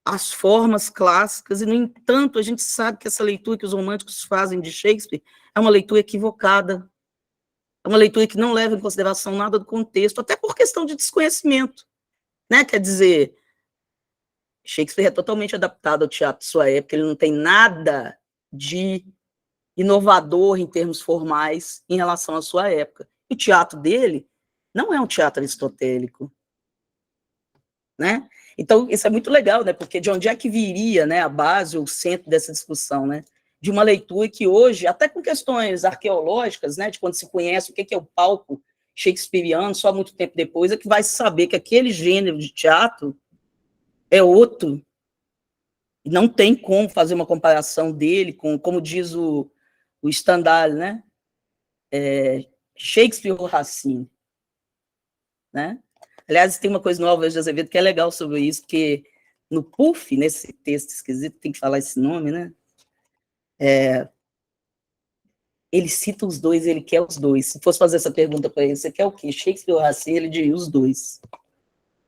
às formas clássicas, e, no entanto, a gente sabe que essa leitura que os românticos fazem de Shakespeare é uma leitura equivocada, é uma leitura que não leva em consideração nada do contexto, até por questão de desconhecimento, né? Quer dizer, Shakespeare é totalmente adaptado ao teatro de sua época, ele não tem nada de inovador em termos formais em relação à sua época. E o teatro dele não é um teatro aristotélico, né? Então, isso é muito legal, né? Porque de onde é que viria, né, a base, o centro dessa discussão, né? De uma leitura que hoje, até com questões arqueológicas, né, de quando se conhece o que é o palco shakespeariano, só muito tempo depois é que vai saber que aquele gênero de teatro é outro, e não tem como fazer uma comparação dele com, como diz o Stendhal, né? Shakespeare ou Racine, né? Aliás, tem uma coisa nova de Azevedo que é legal sobre isso, porque no PUF, nesse texto esquisito, tem que falar esse nome, né? Ele cita os dois, ele quer os dois. Se fosse fazer essa pergunta para ele, você quer o quê? Shakespeare ou Racine? Ele diria os dois.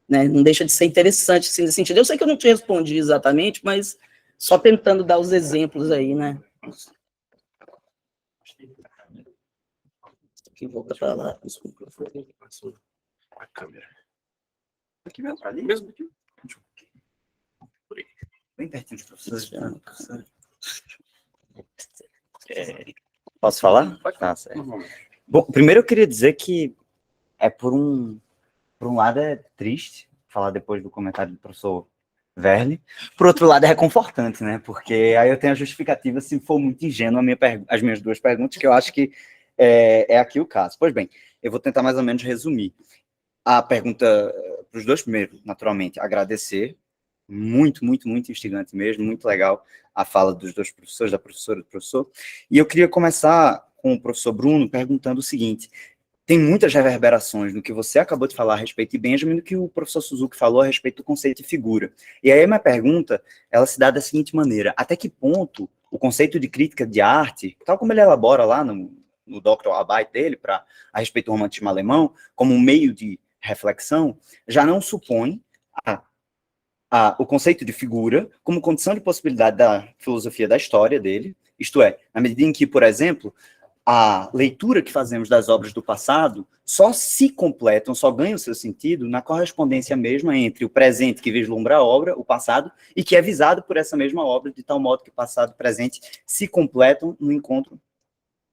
Né? Não deixa de ser interessante, assim, nesse sentido. Eu sei que eu não te respondi exatamente, mas só tentando dar os exemplos aí, né? Aqui, volta para lá. A câmera. Aqui mesmo, ali mesmo. Bem pertinho, professor. Posso falar? Tá, certo. Bom, primeiro eu queria dizer que por um lado é triste falar depois do comentário do professor Verli, por outro lado é reconfortante, né? Porque aí eu tenho a justificativa se for muito ingênua as minhas duas perguntas, que eu acho que é aqui o caso. Pois bem, eu vou tentar mais ou menos resumir. A pergunta para os dois primeiros, naturalmente, agradecer, muito, muito, muito instigante mesmo, muito legal a fala dos dois professores, da professora e do professor. E eu queria começar com o professor Bruno perguntando o seguinte: tem muitas reverberações no que você acabou de falar a respeito de Benjamin, do que o professor Suzuki falou a respeito do conceito de figura. E aí a minha pergunta, ela se dá da seguinte maneira: até que ponto o conceito de crítica de arte, tal como ele elabora lá no Dr. Arbeit dele, a respeito do romantismo alemão, como um meio de reflexão, já não supõe o conceito de figura como condição de possibilidade da filosofia da história dele, isto é, na medida em que, por exemplo, a leitura que fazemos das obras do passado só se completam, só ganham seu sentido na correspondência mesma entre o presente que vislumbra a obra, o passado, e que é visado por essa mesma obra, de tal modo que passado e presente se completam no encontro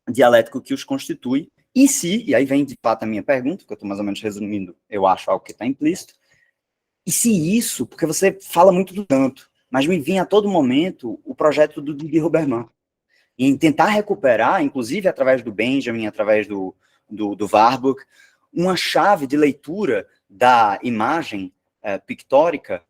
dialético que os constitui. E aí vem de fato a minha pergunta, que eu estou mais ou menos resumindo, eu acho algo que está implícito, e se isso, porque você fala muito do tanto, mas me vinha a todo momento o projeto do Didier Huberman, em tentar recuperar, inclusive através do Benjamin, através do Warburg, uma chave de leitura da imagem pictórica,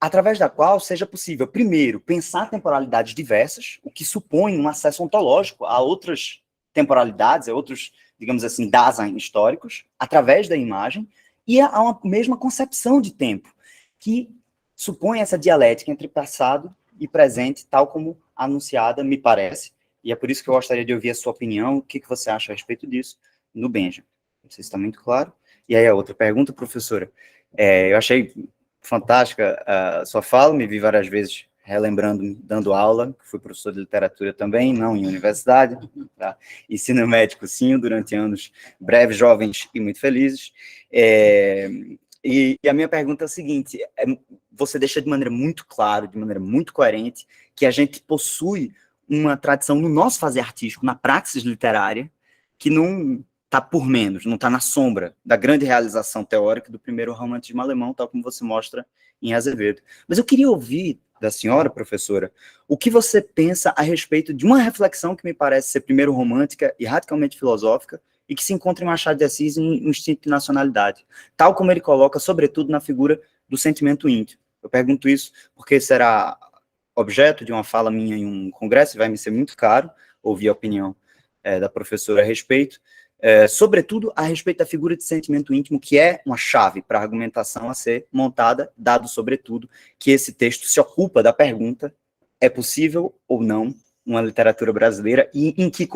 através da qual seja possível, primeiro, pensar temporalidades diversas, o que supõe um acesso ontológico a outras temporalidades, a outros, digamos assim, Dasein históricos, através da imagem, e a uma mesma concepção de tempo, que supõe essa dialética entre passado e presente, tal como anunciada, me parece. E é por isso que eu gostaria de ouvir a sua opinião, o que você acha a respeito disso, no Benjamin. Não sei se está muito claro. E aí a outra pergunta, professora. Eu achei fantástica a sua fala, me vi várias vezes relembrando, dando aula, fui professor de literatura também, não em universidade, tá? Ensino médico, sim, durante anos breves, jovens e muito felizes. E a minha pergunta é a seguinte: você deixa de maneira muito clara, de maneira muito coerente, que a gente possui uma tradição no nosso fazer artístico, na praxis literária, que não está por menos, não está na sombra da grande realização teórica do primeiro romantismo alemão, tal como você mostra em Azevedo. Mas eu queria ouvir da senhora, professora, o que você pensa a respeito de uma reflexão que me parece ser primeiro romântica e radicalmente filosófica, e que se encontra em Machado de Assis em Instinto de Nacionalidade, tal como ele coloca, sobretudo, na figura do sentimento índio. Eu pergunto isso porque será objeto de uma fala minha em um congresso, e vai me ser muito caro ouvir a opinião da professora a respeito, sobretudo a respeito da figura de sentimento íntimo, que é uma chave para a argumentação a ser montada, dado, sobretudo, que esse texto se ocupa da pergunta: é possível ou não uma literatura brasileira, e em que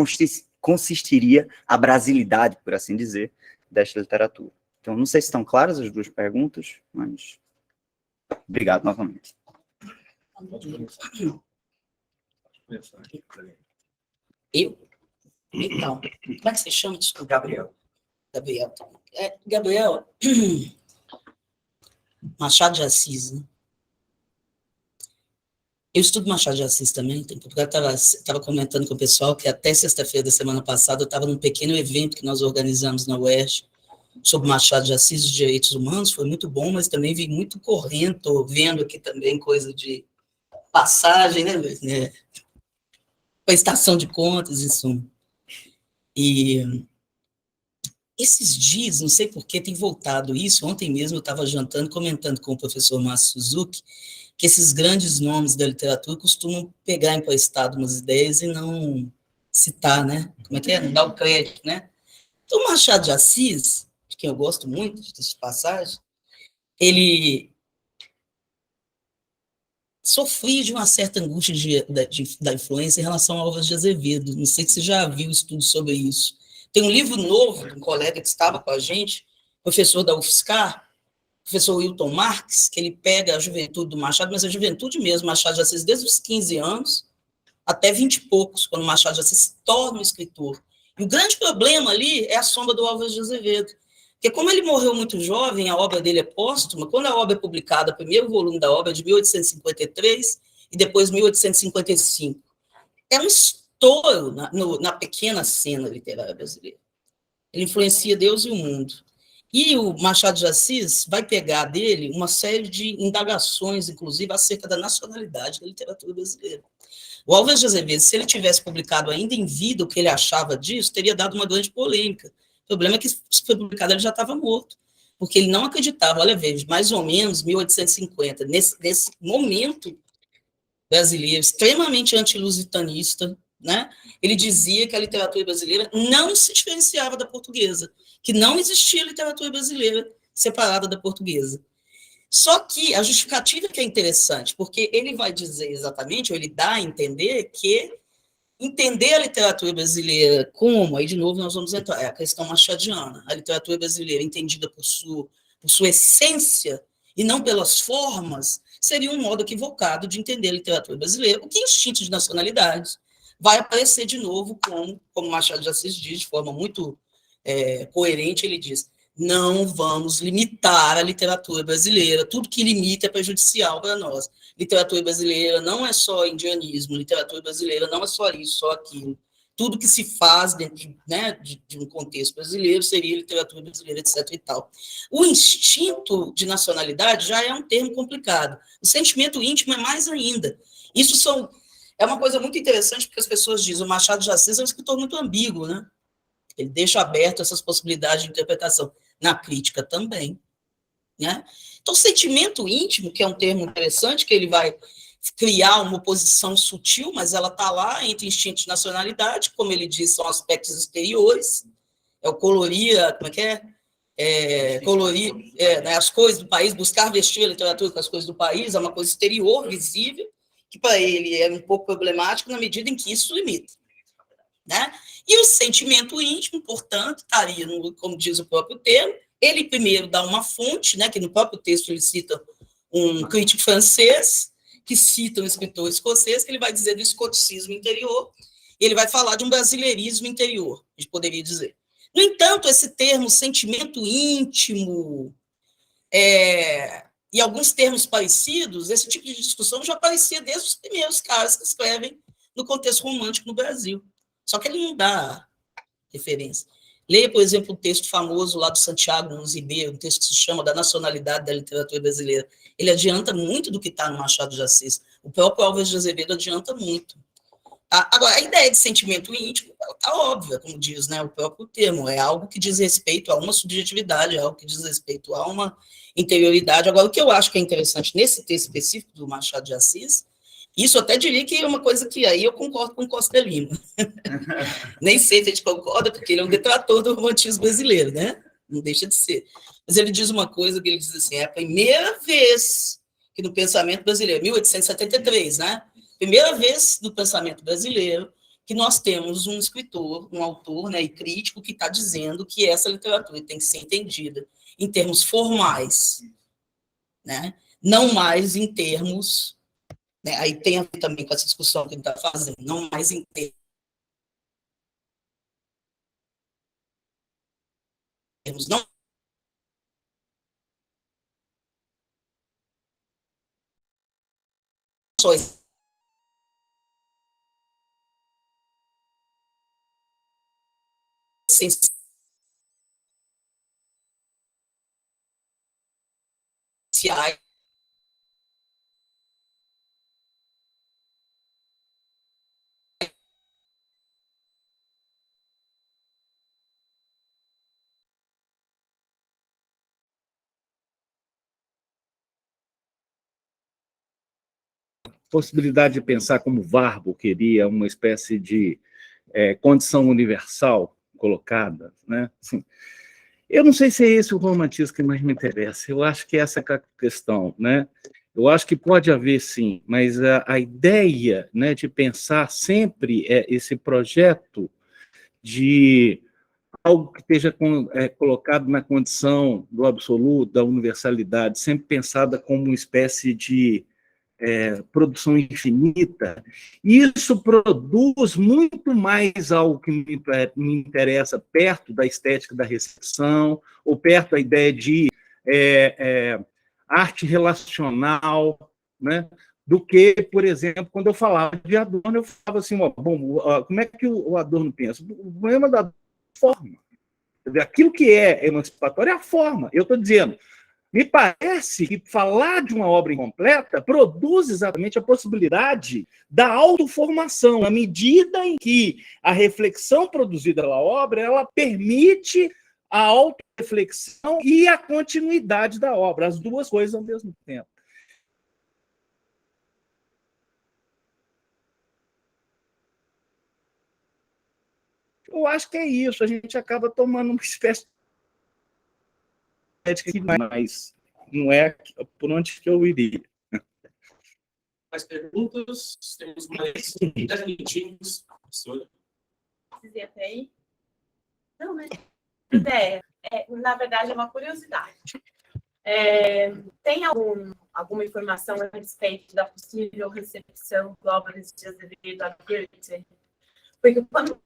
consistiria a brasilidade, por assim dizer, desta literatura. Então, não sei se estão claras as duas perguntas, mas obrigado novamente. Eu? Então, como é que você chama? Desculpa. Gabriel. Gabriel, Machado de Assis, né? Eu estudo Machado de Assis também, porque eu estava comentando com o pessoal que até sexta-feira da semana passada eu estava num pequeno evento que nós organizamos na UERJ sobre Machado de Assis e os direitos humanos, foi muito bom, mas também vi muito correndo, vendo aqui também coisa de passagem, né? Prestação de contas, isso. E esses dias, não sei por que tem voltado isso, ontem mesmo eu estava jantando, comentando com o professor Márcio Suzuki, que esses grandes nomes da literatura costumam pegar emprestado umas ideias e não citar, né? Como é que é? Não dar o crédito, né? Então, o Machado de Assis, de quem eu gosto muito, dessas passagens, ele sofria de uma certa angústia da influência em relação a Álvares de Azevedo. Não sei se você já viu estudo sobre isso. Tem um livro novo de um colega que estava com a gente, professor da UFSCar, professor Wilton Marques, que ele pega a juventude do Machado, mas a juventude mesmo, Machado de Assis, desde os 15 anos até 20 e poucos, quando Machado de Assis se torna um escritor. E o grande problema ali é a sombra do Álvares de Azevedo. Porque como ele morreu muito jovem, a obra dele é póstuma, quando a obra é publicada, o primeiro volume da obra é de 1853 e depois 1855. É um estouro na pequena cena literária brasileira. Ele influencia Deus e o mundo. E o Machado de Assis vai pegar dele uma série de indagações, inclusive, acerca da nacionalidade da literatura brasileira. O Álvares de Azevedo, se ele tivesse publicado ainda em vida o que ele achava disso, teria dado uma grande polêmica. O problema é que, se foi publicado, ele já estava morto, porque ele não acreditava. Olha, veja, mais ou menos 1850, nesse momento brasileiro, extremamente antilusitanista, né? Ele dizia que a literatura brasileira não se diferenciava da portuguesa, que não existia literatura brasileira separada da portuguesa. Só que a justificativa que é interessante, porque ele vai dizer exatamente, ou ele dá a entender que entender a literatura brasileira como, aí de novo nós vamos entrar, é a questão machadiana, a literatura brasileira entendida por sua essência e não pelas formas, seria um modo equivocado de entender a literatura brasileira, o que instinto de nacionalidades vai aparecer de novo como Machado de Assis diz, de forma muito coerente, ele diz, não vamos limitar a literatura brasileira, tudo que limita é prejudicial para nós. Literatura brasileira não é só indianismo, literatura brasileira não é só isso, só aquilo. Tudo que se faz dentro de um contexto brasileiro seria literatura brasileira, etc. e tal. O instinto de nacionalidade já é um termo complicado. O sentimento íntimo é mais ainda. Isso é uma coisa muito interessante, porque as pessoas dizem o Machado de Assis é um escritor muito ambíguo, né? Ele deixa aberto essas possibilidades de interpretação. Na crítica também. Né? Então, sentimento íntimo, que é um termo interessante, que ele vai criar uma oposição sutil, mas ela está lá entre instinto de nacionalidade, como ele diz, são aspectos exteriores, é o colorir, como é que é? Colorir né, as coisas do país, buscar vestir a literatura com as coisas do país, é uma coisa exterior, visível, que para ele é um pouco problemático na medida em que isso limita. Né? E o sentimento íntimo, portanto, estaria, como diz o próprio termo, ele primeiro dá uma fonte, né, que no próprio texto ele cita um crítico francês, que cita um escritor escocês, que ele vai dizer do escoticismo interior, e ele vai falar de um brasileirismo interior, a gente poderia dizer. No entanto, esse termo sentimento íntimo, e alguns termos parecidos, esse tipo de discussão já aparecia desde os primeiros caras que escrevem no contexto romântico no Brasil. Só que ele não dá referência. Leia, por exemplo, o texto famoso lá do Santiago Nunes Ribeiro, um texto que se chama Da Nacionalidade da Literatura Brasileira. Ele adianta muito do que está no Machado de Assis. O próprio Álvares de Azevedo adianta muito. Agora, a ideia de sentimento íntimo está óbvia, como diz, né, o próprio termo. É algo que diz respeito a uma subjetividade, é algo que diz respeito a uma interioridade. Agora, o que eu acho que é interessante nesse texto específico do Machado de Assis, isso eu até diria que é uma coisa que aí eu concordo com o Costa Lima. Nem sei se a gente concorda, porque ele é um detrator do romantismo brasileiro, né? Não deixa de ser. Mas ele diz uma coisa que ele diz assim, é a primeira vez que no pensamento brasileiro, 1873, né? Primeira vez no pensamento brasileiro que nós temos um escritor, um autor, né, e crítico que está dizendo que essa literatura tem que ser entendida em termos formais, né? Não mais em termos... Né? Aí tem a ver também com essa discussão que ele está fazendo, não mais em termos não só essenciais, Possibilidade de pensar como Warburg queria uma espécie de condição universal colocada, né? Assim, eu não sei se é esse o romantismo que mais me interessa, eu acho que essa é a questão, né? Eu acho que pode haver, sim, mas a ideia, né, de pensar sempre esse projeto de algo que esteja colocado na condição do absoluto, da universalidade, sempre pensada como uma espécie de produção infinita, isso produz muito mais algo que me interessa perto da estética da recepção, ou perto da ideia de arte relacional, né? Do que, por exemplo, quando eu falava de Adorno, eu falava assim, bom, como é que o Adorno pensa? O problema da forma. Aquilo que é emancipatório é a forma. Eu estou dizendo, me parece que falar de uma obra incompleta produz exatamente a possibilidade da autoformação, na medida em que a reflexão produzida pela obra ela permite a autorreflexão e a continuidade da obra, as duas coisas ao mesmo tempo. Eu acho que é isso, a gente acaba tomando uma espécie de... Mas não é por onde que eu iria. Mais perguntas? Temos mais 10 minutinhos, professora. Precisei até aí? Não, né? Ideia. Na verdade, é uma curiosidade. Tem alguma informação a respeito da possível recepção do Álvares de Azevedo a Goethe? Porque quando...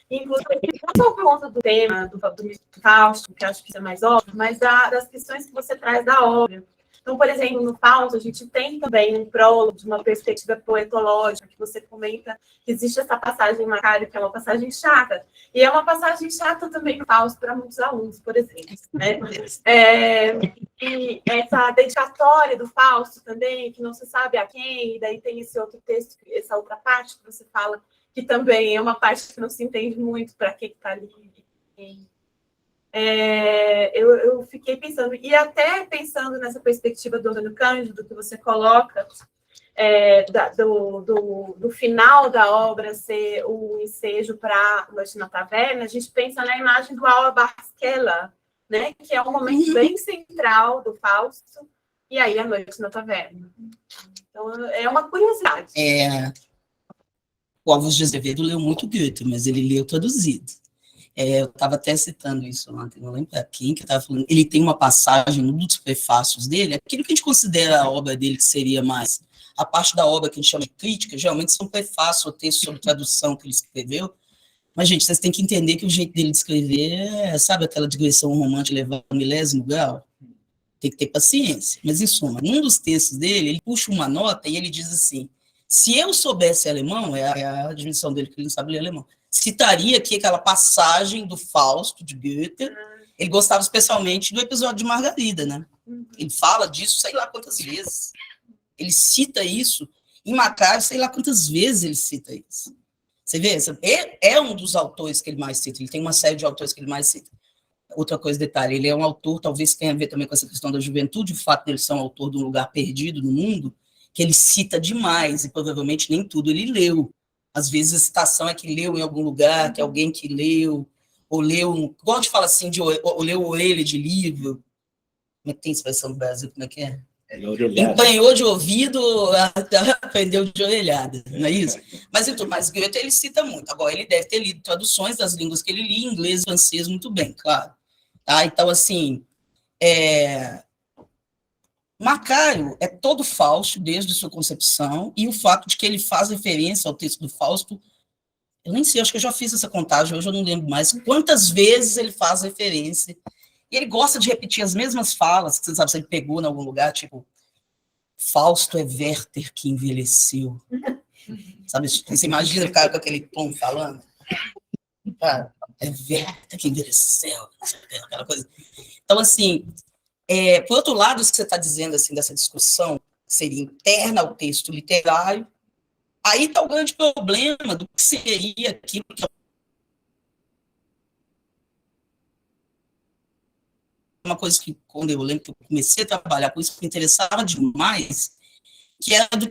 Inclusive, não só por conta do tema do Fausto, que acho que isso é mais óbvio, mas das questões que você traz da obra. Então, por exemplo, no Fausto, a gente tem também um prólogo de uma perspectiva poetológica, que você comenta que existe essa passagem em Macário, que é uma passagem chata, e é uma passagem chata também no Fausto para muitos alunos, por exemplo. Né? E essa dedicatória do Fausto também, que não se sabe a quem, e daí tem esse outro texto, essa outra parte que você fala, que também é uma parte que não se entende muito para que está ali. Eu fiquei pensando, e até pensando nessa perspectiva do Antônio Cândido, que você coloca, do final da obra ser o ensejo para Noite na Taverna, a gente pensa na imagem do Auerbach-Keller, né, que é um momento bem central do Fausto, e aí a Noite na Taverna. Então, é uma curiosidade. O Álvares de Azevedo leu muito Goethe, mas ele leu traduzido. Eu estava até citando isso ontem, não lembro quem que estava falando. Ele tem uma passagem num dos prefácios dele, aquilo que a gente considera a obra dele, que seria mais a parte da obra que a gente chama de crítica, geralmente são prefácios ou textos sobre tradução que ele escreveu. Mas, gente, vocês têm que entender que o jeito dele de escrever sabe, aquela digressão romântica levar ao milésimo grau? Tem que ter paciência. Mas, em suma, num dos textos dele, ele puxa uma nota e ele diz assim: se eu soubesse alemão, é a admissão dele que ele não sabe ler alemão, citaria aqui aquela passagem do Fausto, de Goethe. Ele gostava especialmente do episódio de Margarida, né? Ele fala disso sei lá quantas vezes. Ele cita isso em Macário, sei lá quantas vezes ele cita isso. Você vê? É um dos autores que ele mais cita. Ele tem uma série de autores que ele mais cita. Outra coisa, detalhe, ele é um autor, talvez tenha a ver também com essa questão da juventude, o fato dele ser um autor de um lugar perdido no mundo, que ele cita demais, e provavelmente nem tudo ele leu. Às vezes a citação é que leu em algum lugar, que alguém que leu, ou leu, igual a gente fala assim, ou leu orelha de livro. Como é que tem expressão no Brasil? Como é que é? Empanhou de ouvido, aprendeu de orelhada, não é isso? Mas Goethe ele cita muito. Agora, ele deve ter lido traduções das línguas que ele lia, inglês e francês, muito bem, claro. Tá? Então, assim, Macário é todo Fausto, desde sua concepção, e o fato de que ele faz referência ao texto do Fausto, eu nem sei, acho que eu já fiz essa contagem, hoje eu não lembro mais quantas vezes ele faz referência. E ele gosta de repetir as mesmas falas, que você sabe se ele pegou em algum lugar, tipo, Fausto é Werther que envelheceu. Sabe, você imagina o cara com aquele tom falando? Cara, é Werther que envelheceu, aquela coisa. Então, assim, por outro lado, isso que você está dizendo, assim, dessa discussão, seria interna ao texto literário, aí está o grande problema do que seria aquilo que é uma coisa que, quando eu lembro que eu comecei a trabalhar com isso, me interessava demais, que era do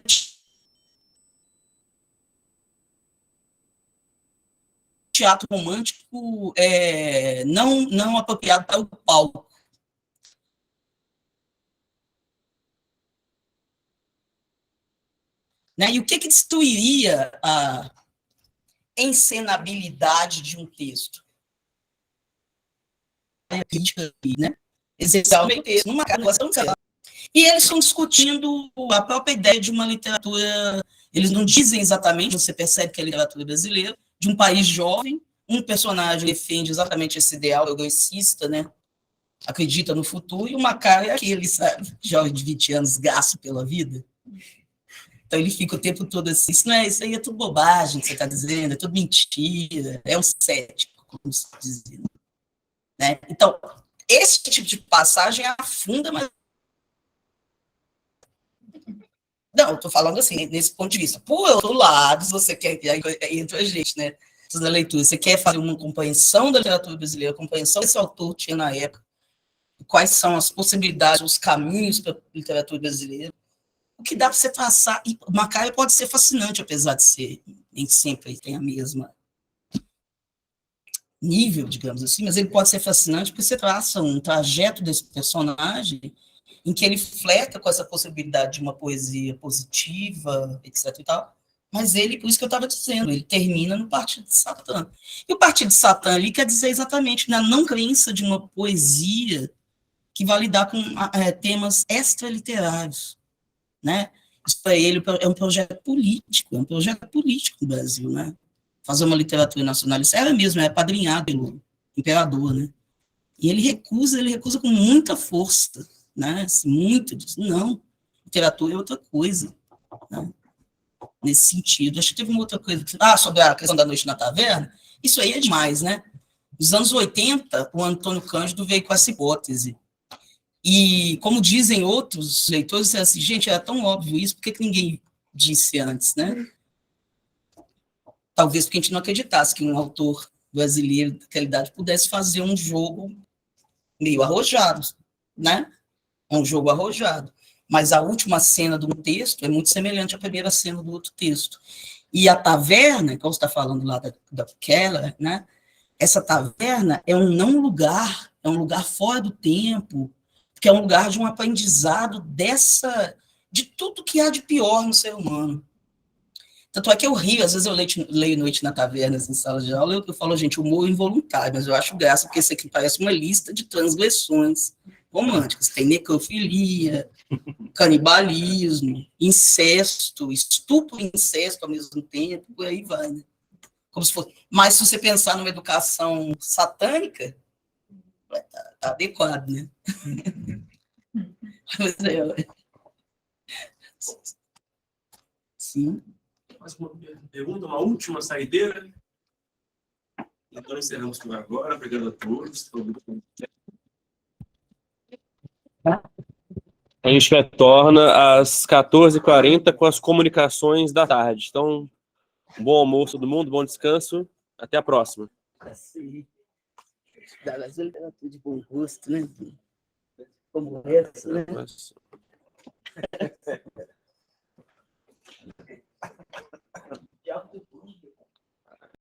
teatro romântico não apropriado para o palco. Né? E o que destruiria a encenabilidade de um texto? A crítica, né? Essencialmente, numa graduação, e eles estão discutindo a própria ideia de uma literatura, eles não dizem exatamente, você percebe que é a literatura brasileira, de um país jovem, um personagem defende exatamente esse ideal progressista, né? Acredita no futuro, e o Macário é aquele, sabe, jovem de 20 anos, gasto pela vida. Então ele fica o tempo todo assim, isso aí é tudo bobagem que você está dizendo, é tudo mentira, é um cético, como se diz. Né? Então, esse tipo de passagem afunda, mas... Não, eu estou falando assim, nesse ponto de vista. Por outro lado, se você quer, aí entra a gente, né? Na leitura, você quer fazer uma compreensão da literatura brasileira, compreensão que esse autor tinha na época, quais são as possibilidades, os caminhos para a literatura brasileira. o que dá para você traçar, e Macaio pode ser fascinante, apesar de ser, nem sempre tem a mesma nível, digamos assim, mas ele pode ser fascinante porque você traça um trajeto desse personagem em que ele flerta com essa possibilidade de uma poesia positiva, etc. e tal, mas ele, por isso que eu estava dizendo, ele termina no Partido de Satã. E o Partido de Satã ali quer dizer exatamente na não crença de uma poesia que vai lidar com temas extraliterários, né? Isso para ele é um projeto político no Brasil, né? Fazer uma literatura nacionalista, ela mesmo é apadrinhada pelo imperador, né? E ele recusa com muita força, né? Assim, muito, diz, não, literatura é outra coisa, né? Nesse sentido. Acho que teve uma outra coisa, sobre a questão da Noite na Taverna, isso aí é demais, né? Nos anos 80, o Antônio Cândido veio com essa hipótese. E, como dizem outros leitores, assim, gente, era tão óbvio isso, por que ninguém disse antes, né? Talvez porque a gente não acreditasse que um autor brasileiro daquela idade pudesse fazer um jogo meio arrojado, né? É um jogo arrojado. Mas a última cena do texto é muito semelhante à primeira cena do outro texto. E a taverna, como você está falando lá da Keller, né? Essa taverna é um não lugar, é um lugar fora do tempo, que é um lugar de um aprendizado de tudo que há de pior no ser humano. Tanto é que eu rio, às vezes eu leio Noite na Taverna, em sala de aula, eu falo, gente, humor involuntário, mas eu acho graça, porque isso aqui parece uma lista de transgressões românticas. Tem necrofilia, canibalismo, incesto, estupro e incesto ao mesmo tempo, por aí vai, né? Como se fosse... Mas se você pensar numa educação satânica, tá adequado, né? Mas sim. Mais uma pergunta, uma última saideira. Então encerramos por agora. Obrigado a todos. A gente retorna às 14h40 com as comunicações da tarde. Então, bom almoço todo mundo, bom descanso. Até a próxima. Sim. Da literatura de bom gosto, né? Como essa, né?